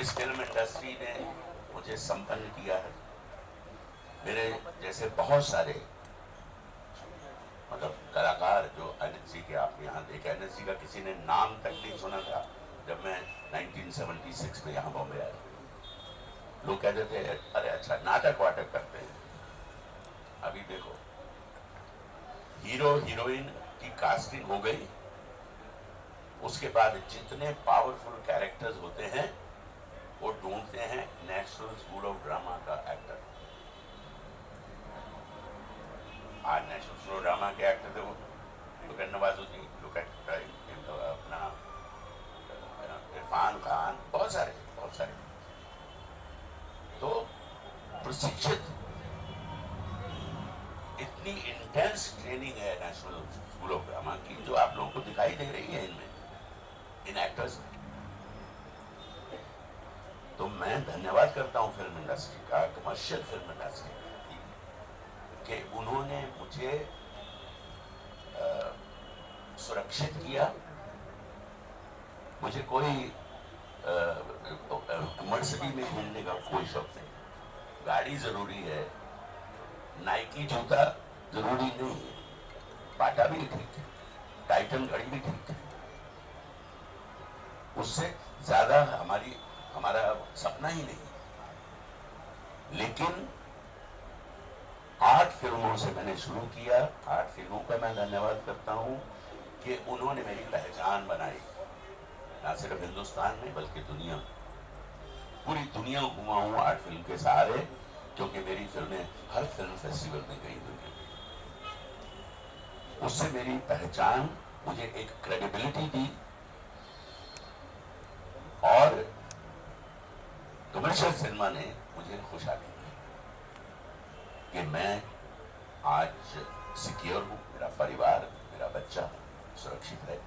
इस फिल्म इंडस्ट्री ने मुझे संपन्न किया है। मेरे जैसे बहुत सारे मतलब कलाकार जो एनएसजी के, आप यहाँ देखे, एनएसजी का किसी ने नाम तक नहीं सुना था जब मैं 1976 में यहाँ बॉम्बे आया। लोग कहते थे अरे अच्छा नाटक वाटक करते हैं। अभी देखो, हीरो हीरोइन की कास्टिंग हो गई, उसके बाद जितने पावरफुल कैरेक्टर्स होते हैं वो ढूंढते हैं नेशनल स्कूल ऑफ ड्रामा का एक्टर। आज नेशनल स्कूल ऑफ ड्रामा के एक्टर थे वो, look at Nawazuddin, look at अपना इरफान खान, बहुत सारे। तो प्रशिक्षित, इतनी इंटेंस ट्रेनिंग है नेशनल स्कूल ऑफ ड्रामा की, जो आप लोगों को दिखाई दे रही है इनमें, इन एक्टर्स में। तो मैं धन्यवाद करता हूं फिल्म इंडस्ट्री का, कमर्शियल फिल्म इंडस्ट्री कि उन्होंने मुझे सुरक्षित किया। मुझे कोई मर्सिडीज में घूमने का कोई शौक नहीं, गाड़ी जरूरी है, नाइकी जूता जरूरी नहीं है, बाटा भी ठीक है, टाइटन घड़ी भी ठीक है, उससे ज्यादा हमारा सपना ही नहीं। लेकिन 8 फिल्मों से मैंने शुरू किया। 8 फिल्मों का मैं धन्यवाद करता हूं कि उन्होंने मेरी पहचान बनाई, ना सिर्फ हिंदुस्तान में बल्कि दुनिया में। पूरी दुनिया घुमा हूं 8 फिल्म के सहारे, क्योंकि मेरी फिल्में हर फिल्म फेस्टिवल में गई दुनिया में। उससे मेरी पहचान मुझे एक क्रेडिबिलिटी दी और कमर्शियल सिनेमा ने मुझे खुशहाली दी कि मैं आज सिक्योर हूं, मेरा परिवार, मेरा बच्चा सुरक्षित है,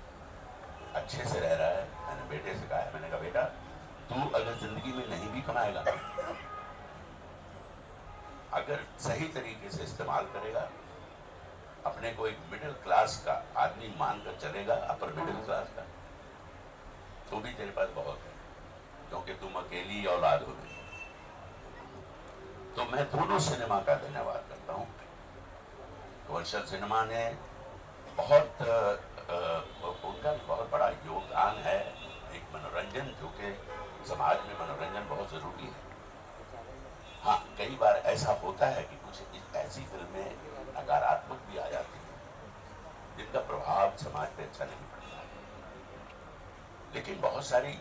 अच्छे से रह रहा है। मैंने बेटे से कहा, मैंने कहा बेटा तू अगर जिंदगी में नहीं भी कमाएगा, अगर सही तरीके से इस्तेमाल करेगा, अपने को एक मिडिल क्लास का आदमी मानकर चलेगा, अपर मिडिल क्लास का, तो भी तेरे पास बहुत है, क्योंकि तुम अकेली औलाद हो गई। तो मैं दोनों सिनेमा का धन्यवाद करता हूं। कमर्शियल सिनेमा ने उनका बहुत बड़ा योगदान है, एक मनोरंजन, जो कि समाज में मनोरंजन बहुत जरूरी है। हाँ, कई बार ऐसा होता है कि कुछ ऐसी फिल्में नकारात्मक भी आ जाती हैं जिनका प्रभाव समाज पे अच्छा नहीं पड़ता है, लेकिन बहुत सारी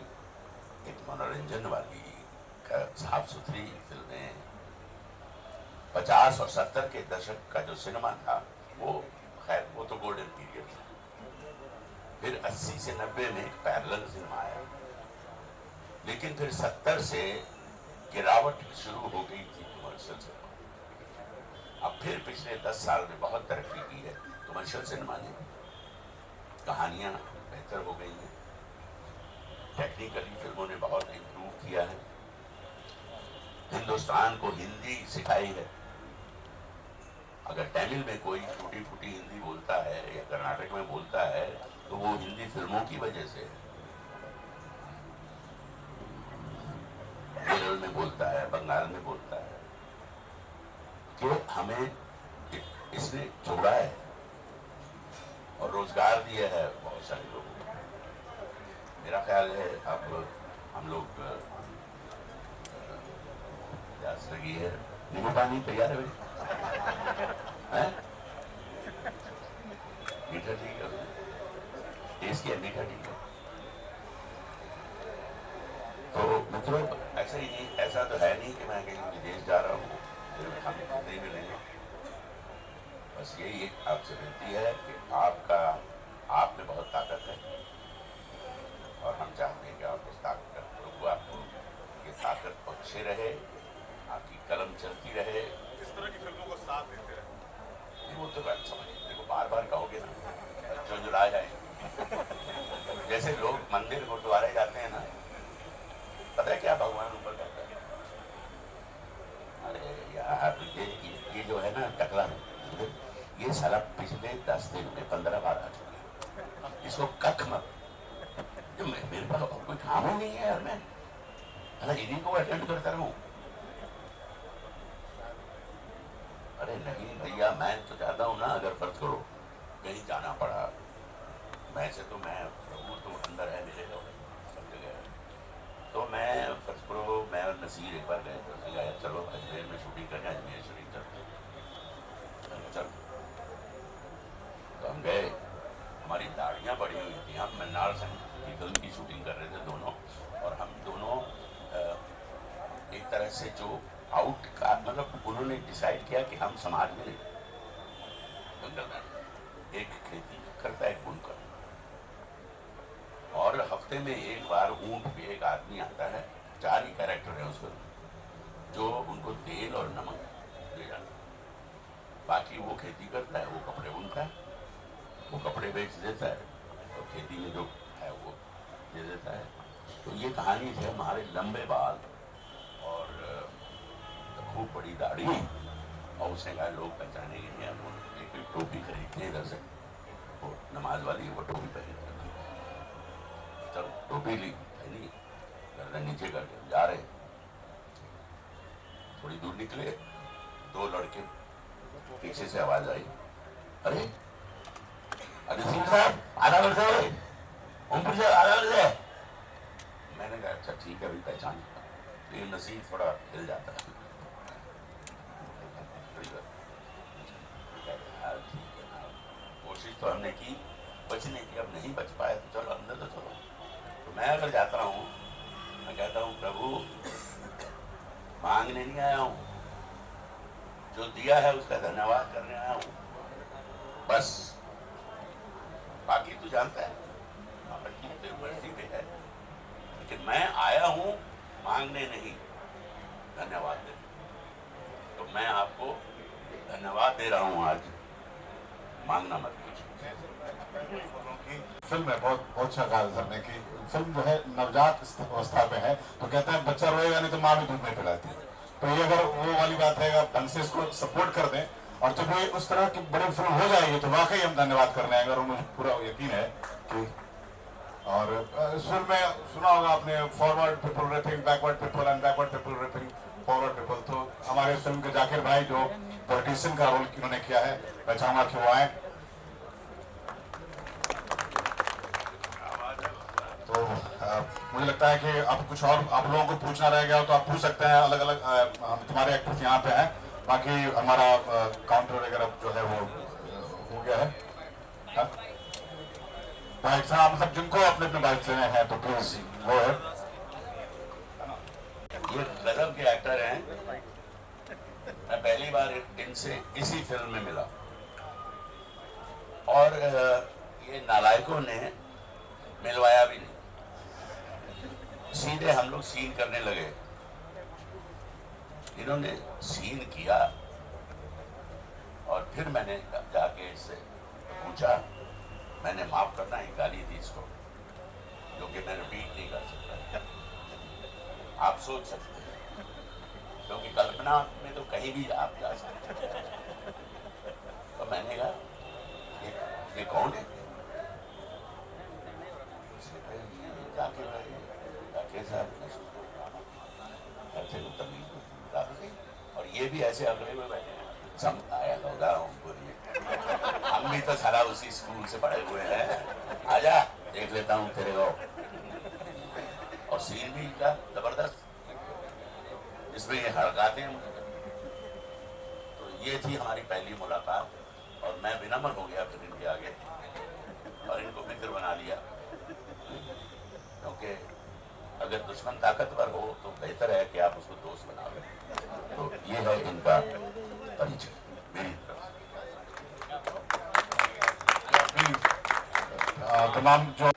एक मनोरंजन वाली साफ सुथरी फिल्में 50 और 70 के दशक का जो सिनेमा था, वो खैर वो तो गोल्डन पीरियड था। फिर 80 से 90 में एक पैरेलल सिनेमा आया, लेकिन फिर 70 से गिरावट शुरू हो गई थी कमर्शियल सिनेमा। अब फिर पिछले 10 साल में बहुत तरक्की की है कमर्शियल सिनेमा ने, कहानियां बेहतर हो गई हैं, टेक्निकली फिल्मों ने बहुत इम्प्रूव किया है, हिंदुस्तान को हिंदी सिखाई है। अगर तमिल में कोई टूटी फूटी हिंदी बोलता है या कर्नाटक में बोलता है, तो वो हिंदी फिल्मों की वजह से है। केरल में बोलता है, बंगाल में बोलता है, कि हमें इसने जोड़ा है और रोजगार दिया है बहुत सारे लोगों को। मेरा ख्याल है अब हम लोग प्यास लगी है, नींबू पानी तैयार है भाई? मीठा ठीक है, टेस्ट किया, मीठा ठीक है। तो मतलब ऐसा ही नहीं, ऐसा तो है नहीं कि मैं कहीं विदेश जा रहा हूँ हम नहीं मिलेंगे। बस यही एक आपसे विनती है कि आप में बहुत ताकत है और हम चाहते हैं कि आप उस ताकत को, आपको ये ताकत बख्शे रहे, आपकी कलम चलती रहे, इस तरह की फिल्मों को साथ देते रहे। वो तो बात समझिए, देखो बार बार कहोगे ना झुंझुला जाएंगे। जैसे लोग मंदिर गुरुद्वारे जाते हैं ना, पता है क्या भगवान ऊपर कहता है? अरे यार ये जो है ना टकला, ये साला पिछले 10 दिन में 15 बार आ चुका है, इसको कख मत। मेरे पास कोई काम ही नहीं है यार, मैं इन्हीं को अटेंड करता रहूं। अरे नहीं भैया, मैं तो चाहता हूं ना, अगर फर्ज करो कहीं जाना पड़ा, मैं से तो मैं प्रभु तो अंदर है मेरे, सब जगह है, तो मैं फर्ज करो मैं और नसीर एक बार गए तो गया, चलो अजमेर में शूटिंग करने, अजमेर शरीफ चल। तो हम गए, हमारी दाढ़ियां बढ़ी हुई थी, हम मन्नार सिंह की फिल्म की शूटिंग कर रहे थे दोनों, और हम दोनों एक तरह से जो आउट का मतलब उन्होंने डिसाइड किया कि हम समाज में जंगल में एक खेती करता है बुनकर, और हफ्ते में एक बार ऊंट पे एक आदमी आता है, 4 ही कैरेक्टर है उसमें, जो उनको तेल और नमक दे जाता है, बाकी वो खेती करता है, वो कपड़े बुनता है, वो कपड़े बेच देता है और खेती में जो है वो दे देता है। तो ये कहानी थी, हमारे लंबे बाल और खूब बड़ी दाढ़ी, और उसने कहा लोग पहचानेंगे नहीं, हम एक टोपी खरीदते हैं इधर से, वो नमाज वाली वो टोपी पहन, चलो टोपी ली, पहनी, गर्दन नीचे करके जा रहे, थोड़ी दूर निकले, 2 लड़के पीछे से आवाज आई, अरे नसीर साहब आधा वर्ष है, ओमपुर से आधा वर्ष है। मैंने कहा अच्छा ठीक है अभी पहचान, तो ये नसीर थोड़ा हिल जाता है, थोड़ी बात। यार ठीक है ना, कोशिश तो हमने की, बचने की, अब नहीं बच पाए तो चलो अंदर तो चलो। तो मैं अगर जाता हूँ, मैं कहता हूँ प्रभु मांगने नहीं आया हूँ, जो दिया है उसका धन्यवाद करने आया हूँ, बस। बाकी तू जानता है आपकी तो मर्जी पे है, लेकिन मैं आया हूँ मांगने नहीं, धन्यवाद देने। तो मैं आपको धन्यवाद दे रहा हूँ आज, मांगना मत कीजिए। फिल्म है बहुत बहुत अच्छा कहा सर ने कि फिल्म जो है नवजात अवस्था में है, तो कहते हैं बच्चा रोएगा नहीं तो माँ भी दूध नहीं पिलाती है। तो ये अगर वो वाली बात है, अगर ढंग से इसको सपोर्ट कर दें और जब ये उस तरह की बड़ी फिल्म हो जाएगी तो वाकई हम धन्यवाद करने आएंगे, और मुझे पूरा यकीन है कि। और इस फिल्म में सुना होगा आपने, forward people rapping backward people and backward people rapping forward people. तो हमारे फिल्म के जाकिर भाई जो पॉलिटिशियन का रोल उन्होंने किया है, मैं चाहूंगा कि वो आए। तो मुझे लगता है कि अब कुछ और आप लोगों को पूछना रह गया हो तो आप पूछ सकते हैं, अलग अलग तुम्हारे एक्टर्स यहाँ पे हैं। बाकी हमारा काउंटर वगैरह जो है वो हो गया है। बाइक साहब मतलब जिनको अपने अपने बाइक लेने हैं तो प्लीज वो है। ये गजब के एक्टर हैं, मैं पहली बार इनसे इसी फिल्म में मिला, और ये नालायकों ने मिलवाया भी नहीं, सीधे हम लोग सीन करने लगे। इन्होंने सीन किया और फिर मैंने जाके इससे पूछा, मैंने माफ करना ही गाली दी इसको, जो कि मैं रिपीट नहीं कर सकता। आप सोच सकते हैं, क्योंकि कल्पना में तो कहीं भी आप जा सकते हैं। तो मैंने कहा ये कौन है? जाके और ये भी ऐसे अगले में बैठे हैं, समझाया होगा हमको, हम भी तो सारा उसी स्कूल से पढ़े हुए हैं, आजा देख लेता हूँ तेरे को। और सीन भी का जबरदस्त, इसमें ये हड़काते हैं मुझे। तो ये थी हमारी पहली मुलाकात, और मैं विनम्र हो गया फिर इनके आगे और इनको मित्र बना लिया, क्योंकि अगर दुश्मन ताकतवर हो तो बेहतर है कि आप उसको दोस्त बना लें। तो ये है इनका परिचय मेरी तरफ से। तमाम जो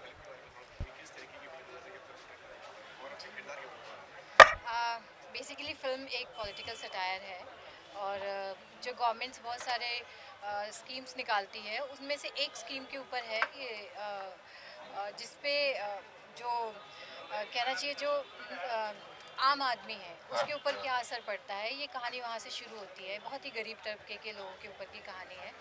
बेसिकली फ़िल्म एक पॉलिटिकल सटायर है, और जो गवर्नमेंट्स बहुत सारे स्कीम्स निकालती है, उसमें से एक स्कीम के ऊपर है कि जिस पे जो कहना चाहिए जो आम आदमी है उसके ऊपर क्या असर पड़ता है। ये कहानी वहाँ से शुरू होती है, बहुत ही गरीब तबके के लोगों के ऊपर की कहानी है।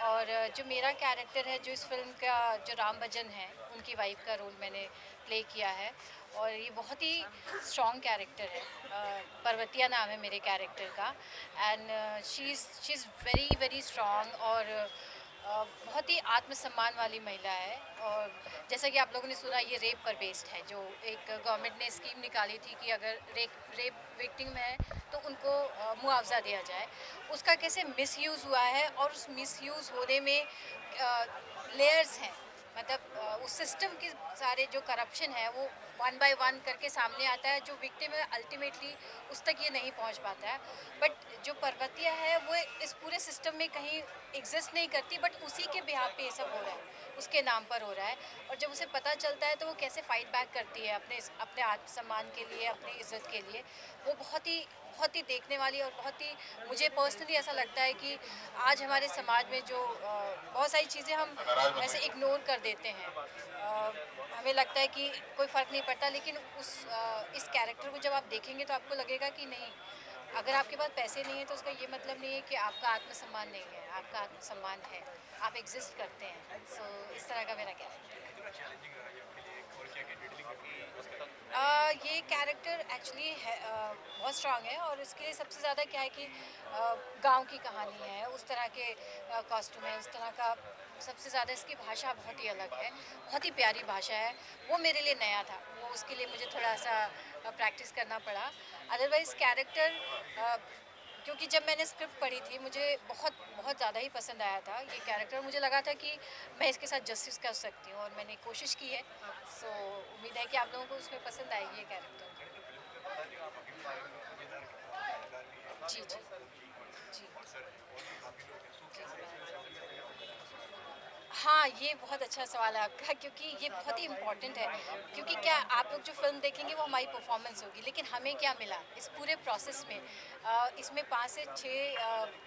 और जो मेरा कैरेक्टर है, जो इस फिल्म का जो राम भजन है, उनकी वाइफ का रोल मैंने प्ले किया है, और ये बहुत ही स्ट्रॉन्ग कैरेक्टर है। पर्वतिया नाम है मेरे कैरेक्टर का, and she is very very strong, और बहुत ही आत्मसम्मान वाली महिला है। और जैसा कि आप लोगों ने सुना, ये रेप पर बेस्ड है। जो एक गवर्नमेंट ने स्कीम निकाली थी कि अगर रेप विक्टिम है तो उनको मुआवजा दिया जाए, उसका कैसे मिसयूज़ हुआ है, और उस मिसयूज़ होने में लेयर्स हैं। मतलब उस सिस्टम के सारे जो करप्शन है वो वन बाय वन करके सामने आता है। जो विक्टिम है अल्टीमेटली उस तक ये नहीं पहुंच पाता है, बट जो पर्वतिया है वो इस पूरे सिस्टम में कहीं एग्जिस्ट नहीं करती, बट उसी के बिहाफ पे ये सब हो रहा है, उसके नाम पर हो रहा है। और जब उसे पता चलता है तो वो कैसे फाइट बैक करती है अपने आत्मसम्मान के लिए, अपनी इज्जत के लिए। वो बहुत ही देखने वाली, और बहुत ही मुझे पर्सनली ऐसा लगता है कि आज हमारे समाज में जो बहुत सारी चीज़ें हम ऐसे इग्नोर कर देते हैं। हमें लगता है कि कोई फ़र्क नहीं पड़ता, लेकिन इस कैरेक्टर को जब आप देखेंगे तो आपको लगेगा कि नहीं, अगर आपके पास पैसे नहीं है तो उसका ये मतलब नहीं है कि आपका आत्मसम्मान नहीं है, आपका आत्मसम्मान है, आप एग्जिस्ट करते हैं। सो इस तरह का मेरा कैरेक्टर है। ये कैरेक्टर एक्चुअली है बहुत स्ट्रांग है, और इसके लिए सबसे ज़्यादा क्या है कि गांव की कहानी है, उस तरह के कॉस्ट्यूम है, उस तरह का। सबसे ज़्यादा इसकी भाषा बहुत ही अलग है, बहुत ही प्यारी भाषा है। वो मेरे लिए नया था, वो उसके लिए मुझे थोड़ा सा प्रैक्टिस करना पड़ा। अदरवाइज़ कैरेक्टर क्योंकि जब मैंने स्क्रिप्ट पढ़ी थी मुझे बहुत बहुत ज़्यादा ही पसंद आया था ये कैरेक्टर। मुझे लगा था कि मैं इसके साथ जस्टिस कर सकती हूँ और मैंने कोशिश की है। सो उम्मीद है कि आप लोगों को उसमें पसंद आएगी ये कैरेक्टर। जी जी जी। हाँ, ये बहुत अच्छा सवाल है आपका, क्योंकि ये बहुत ही इम्पोर्टेंट है। क्योंकि क्या आप लोग जो फ़िल्म देखेंगे वो हमारी परफॉर्मेंस होगी, लेकिन हमें क्या मिला इस पूरे प्रोसेस में? इसमें 5 से 6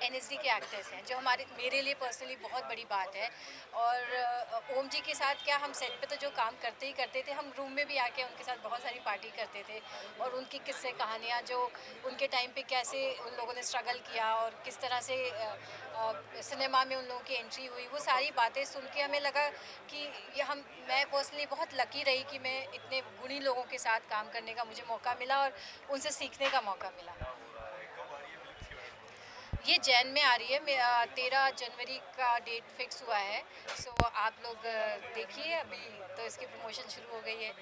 एनएसडी के एक्टर्स हैं, जो हमारे मेरे लिए पर्सनली बहुत बड़ी बात है। और ओम जी के साथ क्या हम सेट पे तो जो काम करते ही करते थे, हम रूम में भी आके उनके साथ बहुत सारी पार्टी करते थे। और उनकी किस्से कहानियाँ, जो उनके टाइम पे कैसे उन लोगों ने स्ट्रगल किया और किस तरह से सिनेमा में उन लोगों की एंट्री हुई, वो सारी बातें सुन के हमें लगा कि मैं पर्सनली बहुत लकी रही कि मैं इतने गुणी लोगों के साथ काम करने का मुझे मौका मिला और उनसे सीखने का मौका मिला। ये जैन में आ रही है। 13 जनवरी का डेट फिक्स हुआ है। सो आप लोग देखिए, अभी तो इसकी प्रमोशन शुरू हो गई है।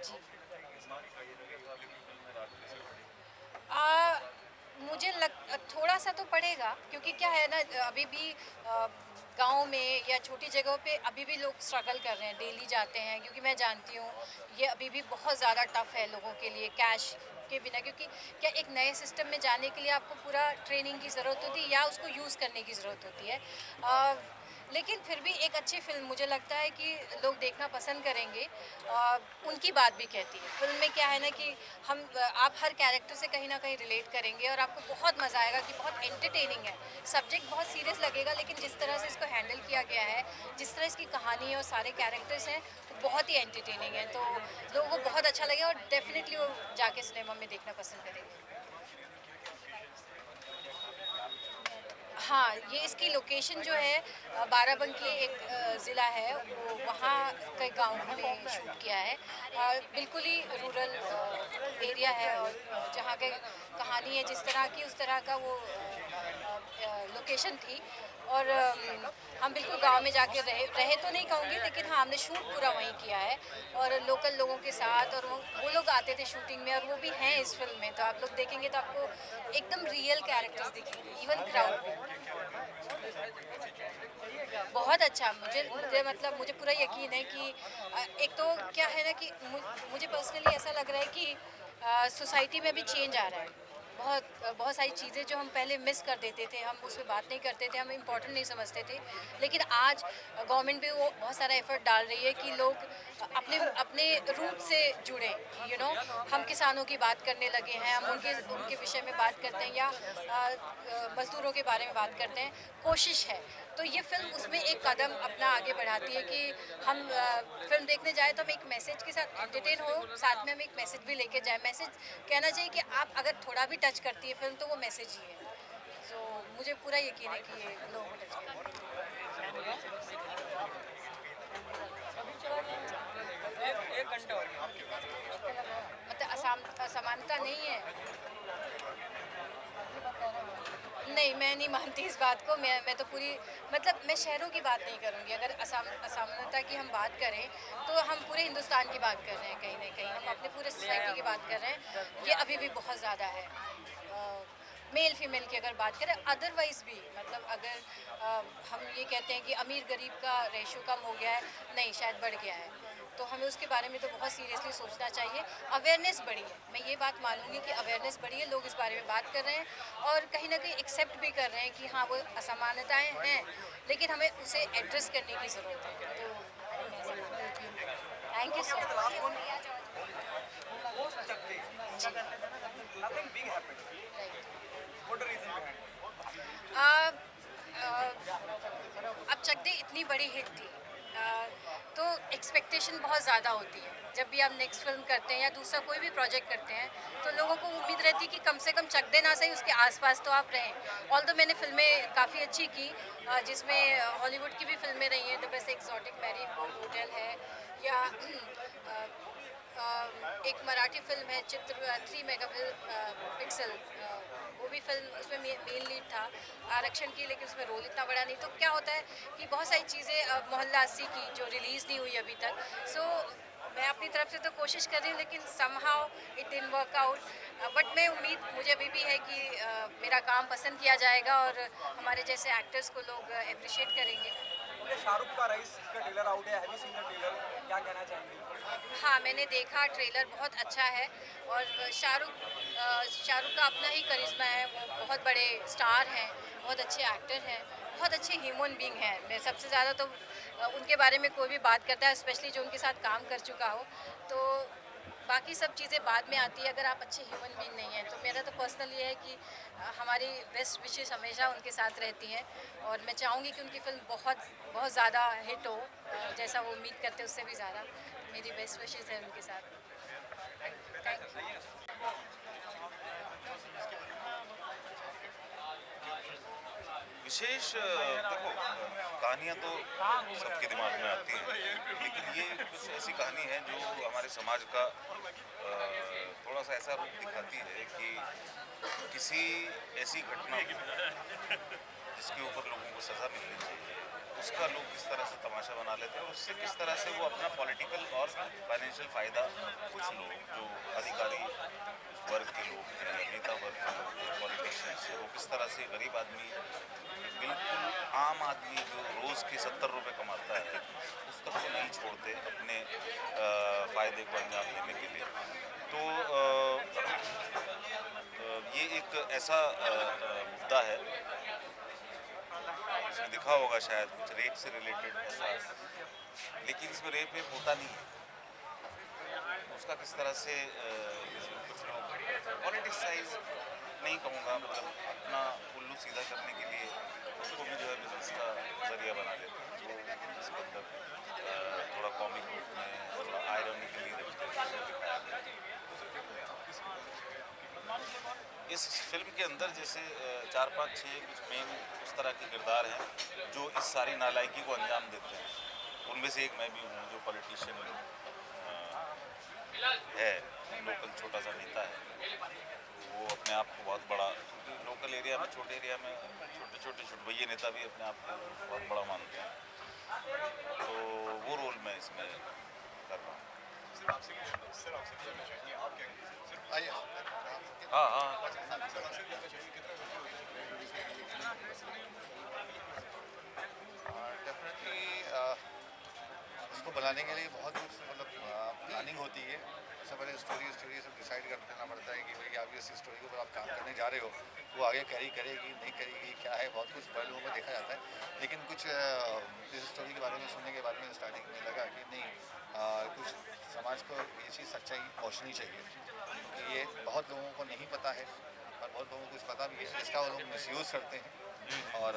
जी। आ, थोड़ा सा तो पड़ेगा, क्योंकि क्या है ना, अभी भी गांव में या छोटी जगहों पे अभी भी लोग स्ट्रगल कर रहे हैं, डेली जाते हैं। क्योंकि मैं जानती हूँ ये अभी भी बहुत ज़्यादा टफ है लोगों के लिए कैश के बिना। क्योंकि क्या, एक नए सिस्टम में जाने के लिए आपको पूरा ट्रेनिंग की ज़रूरत होती है या उसको यूज़ करने की ज़रूरत होती है। लेकिन फिर भी एक अच्छी फ़िल्म मुझे लगता है कि लोग देखना पसंद करेंगे। उनकी बात भी कहती है फ़िल्म में। क्या है ना कि आप हर कैरेक्टर से कहीं ना कहीं रिलेट करेंगे और आपको बहुत मज़ा आएगा कि बहुत एंटरटेनिंग है। सब्जेक्ट बहुत सीरियस लगेगा, लेकिन जिस तरह से इसको हैंडल किया गया है, जिस तरह इसकी कहानी है और सारे कैरेक्टर्स हैं, वो बहुत ही एंटरटेनिंग है। तो लोगों को बहुत अच्छा लगेगा और डेफिनेटली वो जाके सिनेमा में देखना पसंद करेंगे। हाँ, ये इसकी लोकेशन जो है बाराबंकी एक ज़िला है, वो वहाँ के गांव में शूट किया है। बिल्कुल ही रूरल एरिया है। और जहाँ के कहानी है जिस तरह की, उस तरह का वो लोकेशन थी। और हम बिल्कुल गांव में जाके रहे तो नहीं कहूँगी, लेकिन हाँ, हमने शूट पूरा वहीं किया है और लोकल लोगों के साथ। और वो लोग आते थे शूटिंग में, और वो भी हैं इस फिल्म में। तो आप लोग देखेंगे तो आपको एकदम रियल कैरेक्टर्स दिखेंगे, इवन क्राउड में। बहुत अच्छा। मुझे पूरा यकीन है कि एक तो क्या है ना कि मुझे पर्सनली ऐसा लग रहा है कि सोसाइटी में भी चेंज आ रहा है। बहुत सारी चीज़ें जो हम पहले मिस कर देते थे, हम उस पर बात नहीं करते थे, हम इम्पोर्टेंट नहीं समझते थे। लेकिन आज गवर्नमेंट भी वो बहुत सारा एफर्ट डाल रही है कि लोग अपने अपने रूट से जुड़े। हम किसानों की बात करने लगे हैं, हम उनके विषय में बात करते हैं, या मज़दूरों के बारे में बात करते हैं। कोशिश है। तो ये फिल्म उसमें एक कदम अपना आगे बढ़ाती है कि हम फिल्म देखने जाए तो हम एक मैसेज के साथ एंटरटेन हो, साथ में हम एक मैसेज भी लेके जाए। मैसेज कहना चाहिए कि आप अगर थोड़ा भी टच करती है फिल्म, तो वो मैसेज ही है। तो मुझे पूरा यकीन है कि ये लोगों को टच करेगा। मतलब असमानता नहीं है। नहीं, मैं नहीं मानती इस बात को। मैं तो पूरी, मैं शहरों की बात नहीं करूँगी। अगर असमानता की हम बात करें, तो हम पूरे हिंदुस्तान की बात कर रहे हैं। कहीं ना कहीं हम अपने पूरे सोसाइटी की बात कर रहे हैं। ये अभी भी बहुत ज़्यादा है। मेल फीमेल की अगर बात करें, अदरवाइज़ भी अगर हम ये कहते हैं कि अमीर गरीब का रेशो कम हो गया है, नहीं, शायद बढ़ गया है। तो हमें उसके बारे में तो बहुत सीरियसली सोचना चाहिए। अवेयरनेस बढ़ी है, मैं ये बात मानूंगी कि अवेयरनेस बढ़ी है। लोग इस बारे में बात कर रहे हैं और कहीं ना कहीं एक्सेप्ट भी कर रहे हैं कि हाँ, वो असमानताएं हैं, लेकिन हमें उसे एड्रेस करने की ज़रूरत है। तो थैंक यू सो मच। अब चक दे इतनी बड़ी हिट थी, तो एक्सपेक्टेशन बहुत ज़्यादा होती है। जब भी आप नेक्स्ट फिल्म करते हैं या दूसरा कोई भी प्रोजेक्ट करते हैं, तो लोगों को उम्मीद रहती है कि कम से कम चक दे ना सही, उसके आसपास तो आप रहें। ऑल तो मैंने फिल्में काफ़ी अच्छी की, जिसमें हॉलीवुड की भी फिल्में रही हैं। The best exotic marriage hotel है, या एक मराठी फिल्म है चित्र 3 मेगापिक्सल, वो भी फिल्म, उसमें मेन लीड था आरक्षण की, लेकिन उसमें रोल इतना बड़ा नहीं। तो क्या होता है कि बहुत सारी चीज़ें, मोहल्ला 80 की जो रिलीज़ नहीं हुई अभी तक, सो मैं अपनी तरफ से तो कोशिश कर रही हूँ, लेकिन somehow it didn't work out. But मैं उम्मीद मुझे अभी भी है कि मेरा काम पसंद किया जाएगा और हमारे जैसे एक्टर्स को लोग अप्रिशिएट करेंगे। ओके, शाहरुख का रईस का ट्रेलर आउट है, have you seen the trailer? क्या कहना चाहेंगे? हाँ, मैंने देखा, ट्रेलर बहुत अच्छा है और शाहरुख का अपना ही करिश्मा है। वो बहुत बड़े स्टार हैं, बहुत अच्छे एक्टर हैं, बहुत अच्छे ह्यूमन बीइंग हैं। मैं सबसे ज़्यादा तो उनके बारे में कोई भी बात करता है, स्पेशली जो उनके साथ काम कर चुका हो, तो बाकी सब चीज़ें बाद में आती है अगर आप अच्छे ह्यूमन बीइंग नहीं हैं। तो मेरा तो पर्सनल ये है कि हमारी बेस्ट विशेस हमेशा उनके साथ रहती हैं और मैं चाहूँगी कि उनकी फ़िल्म बहुत बहुत ज़्यादा हिट हो, जैसा वो उम्मीद करते हैं उससे भी ज़्यादा। मेरी बेस्ट विशेस है उनके साथ। Thank you. विशेष देखो, कहानियाँ तो सबके दिमाग में आती हैं, लेकिन ये कुछ ऐसी कहानी है जो हमारे समाज का थोड़ा सा ऐसा रूप दिखाती है कि किसी ऐसी घटना जिसके ऊपर लोगों को सज़ा मिलनी चाहिए, उसका लोग किस तरह से तमाशा बना लेते हैं और उससे किस तरह से वो अपना पॉलिटिकल और फाइनेंशियल फ़ायदा, कुछ लोग जो अधिकारी वर्ग के लोग हैं, नेता वर्ग के लोग हैं, पॉलिटिशियंस हैं, वो किस तरह से गरीब आदमी, बिल्कुल आम आदमी जो रोज़ के 70 रुपये कमाता है, उस तक को नहीं छोड़ते अपने फ़ायदे को अंजाम देने के लिए। तो ये एक ऐसा मुद्दा है, इसमें दिखा होगा शायद कुछ रेप से रिलेटेड ऐसा, लेकिन इसमें रेप होता नहीं है। उसका किस तरह से कुछ लोग पॉलिटिसाइज नहीं कहूँगा, मतलब अपना उल्लू सीधा करने के लिए उसको भी जो है बिजनेस का जरिया बना देते हैं। तो इसके अंदर थोड़ा कॉमिक रूप में, थोड़ा आयरनिकली दिखाया गया है। इस फिल्म के अंदर जैसे 4, 5, 6 कुछ मेन उस तरह के किरदार हैं जो इस सारी नालायकी को अंजाम देते हैं। उनमें से एक मैं भी हूँ जो पॉलिटिशियन है, लोकल छोटा सा नेता है। वो अपने आप को बहुत बड़ा, लोकल एरिया में, छोटे एरिया में छोटे छोटे छुटभैये नेता भी अपने आप को बहुत बड़ा मानते हैं। तो वो रोल मैं इसमें कर रहा हूँ। हाँ हाँ, डेफिनेटली इसको बनाने के लिए बहुत कुछ मतलब प्लानिंग होती है। सबसे पहले स्टोरी सब डिसाइड कर देना पड़ता है कि भाई आप इस स्टोरी के ऊपर आप काम करने जा रहे हो, वो आगे कैरी करेगी नहीं करेगी, क्या है, बहुत कुछ पहलुओं में देखा जाता है। लेकिन कुछ इस स्टोरी के बारे में सुनने के बारे में स्टार्टिंग में लगा कि नहीं, कुछ समाज को ये चीज़ सच्चाई पहुँचनी चाहिए, क्योंकि ये बहुत लोगों को नहीं पता है और बहुत लोगों को कुछ पता भी है, जिसका वो लोग मिसयूज़ करते हैं। और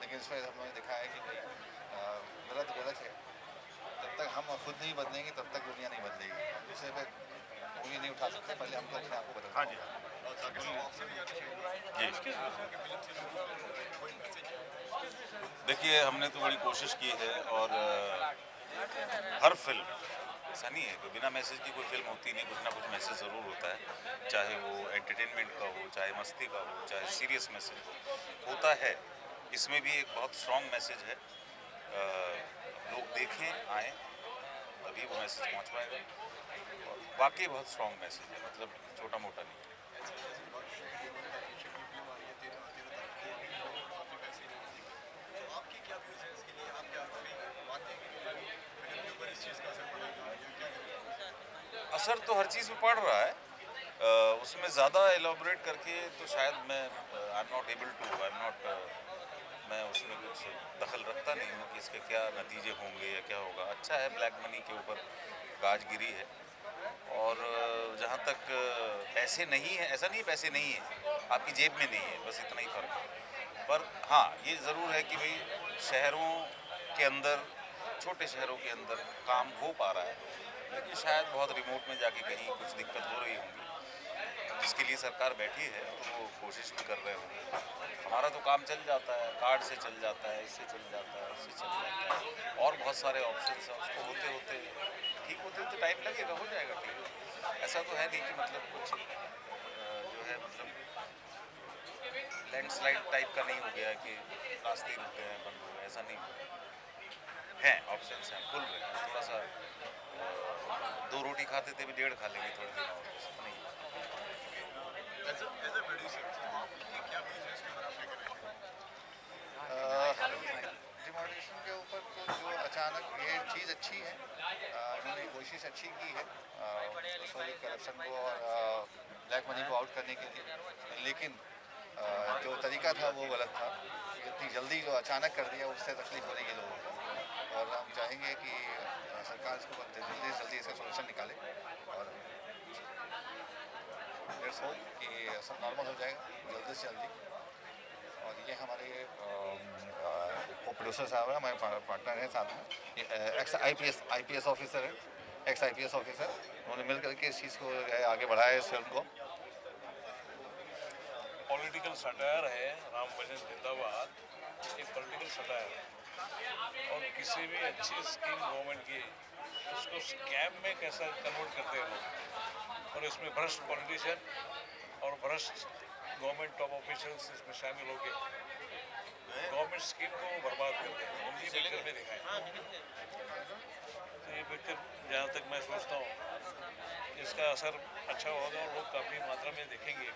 लेकिन इसमें हम लोगों ने देखा है कि भाई गलत गलत है, जब तक हम खुद नहीं बदलेंगे तब तक दुनिया नहीं बदलेगी। हम दूसरे पे उंगली नहीं उठा सकते, पहले हमको अपने आप को बदलना होगा। देखिए, हमने तो बड़ी कोशिश की है और हर फिल्म, ऐसा नहीं है कि बिना मैसेज की कोई फिल्म होती नहीं, कुछ ना कुछ मैसेज ज़रूर होता है, चाहे वो एंटरटेनमेंट का हो, चाहे मस्ती का हो, चाहे सीरियस मैसेज होता है। इसमें भी एक बहुत स्ट्रॉन्ग मैसेज है। लोग देखें, आएँ, तभी वो मैसेज पहुंच पाएगा। और वाकई बहुत स्ट्रॉन्ग मैसेज है, मतलब छोटा मोटा नहीं। असर तो हर चीज़ में पड़ रहा है, उसमें ज़्यादा एलोबरेट करके तो शायद मैं I am not able to, मैं उसमें कुछ दखल रखता नहीं हूँ कि इसके क्या नतीजे होंगे या क्या होगा। अच्छा है, ब्लैक मनी के ऊपर गाज गिरी है और जहाँ तक पैसे नहीं है, ऐसा नहीं पैसे नहीं है, आपकी जेब में नहीं है, बस इतना ही फ़र्क है। पर हाँ, ये ज़रूर है कि भाई शहरों के अंदर, छोटे शहरों के अंदर काम हो पा रहा है, लेकिन शायद बहुत रिमोट में जाके कहीं कुछ दिक्कत हो रही होंगी, जिसके लिए सरकार बैठी है, तो वो कोशिश भी कर रहे होंगे। हमारा तो काम चल जाता है, कार्ड से चल जाता है, इससे चल जाता है, उससे चल जाता है, और बहुत सारे ऑप्शन हैं, उसको होते होते ठीक होते होते टाइम लगेगा, हो जाएगा ठीक। ऐसा तो है नहीं कि मतलब कुछ जो है मतलब लैंडस्लाइड टाइप का नहीं हो गया कि रास्ते ही रुके हैं, बंद हो गए, ऐसा नहीं। हैं, ऑप्शंस हैं, खुल रहे हैं। थोड़ा सा 2 रोटी खाते थे, भी 1.5 खा लेंगे थोड़े दिन और, ऐसा नहीं है। एज अ प्रोड्यूसर ये क्या बिजनेस के ऊपर आपने करें? डिमोनेटाइजेशन के ऊपर तो जो अचानक ये चीज़ अच्छी है, इन्होंने कोशिश अच्छी की है सॉरी करप्शन को और ब्लैक मनी को आउट करने के लिए, लेकिन जो तरीका था वो गलत था। इतनी जल्दी जो अचानक कर दिया उससे तकलीफ हो रही है लोगों को, और हम चाहेंगे कि सरकार इसको जल्दी से जल्दी इसका सोल्यूशन निकाले और लेट्स होप कि सब नॉर्मल हो जाएगा जल्दी से जल्दी। और ये हमारे को प्रोड्यूसर साहब हैं, हमारे पार्टनर हैं साथ में, एक्स आईपीएस ऑफिसर है, एक्स आईपीएस ऑफिसर, उन्होंने मिल करके इस चीज़ को आगे बढ़ाया इस फिल्म को। पॉलिटिकल सटायर है राम भजन जिंदाबाद, ये पॉलिटिकल सटायर है और किसी भी अच्छी स्कीम गवर्नमेंट की उसको स्कैम में कैसा कन्वर्ट करते हैं लोग, और इसमें भ्रष्ट पॉलिटिशियन और भ्रष्ट गवर्नमेंट टॉप ऑफिशियल्स इसमें शामिल होकर गवर्नमेंट स्कीम को बर्बाद करते हैं। उनकी पिक्चर में दिखाएं, तो ये पिक्चर जहाँ तक मैं सोचता हूँ इसका असर अच्छा होगा और लोग काफ़ी मात्रा में देखेंगे।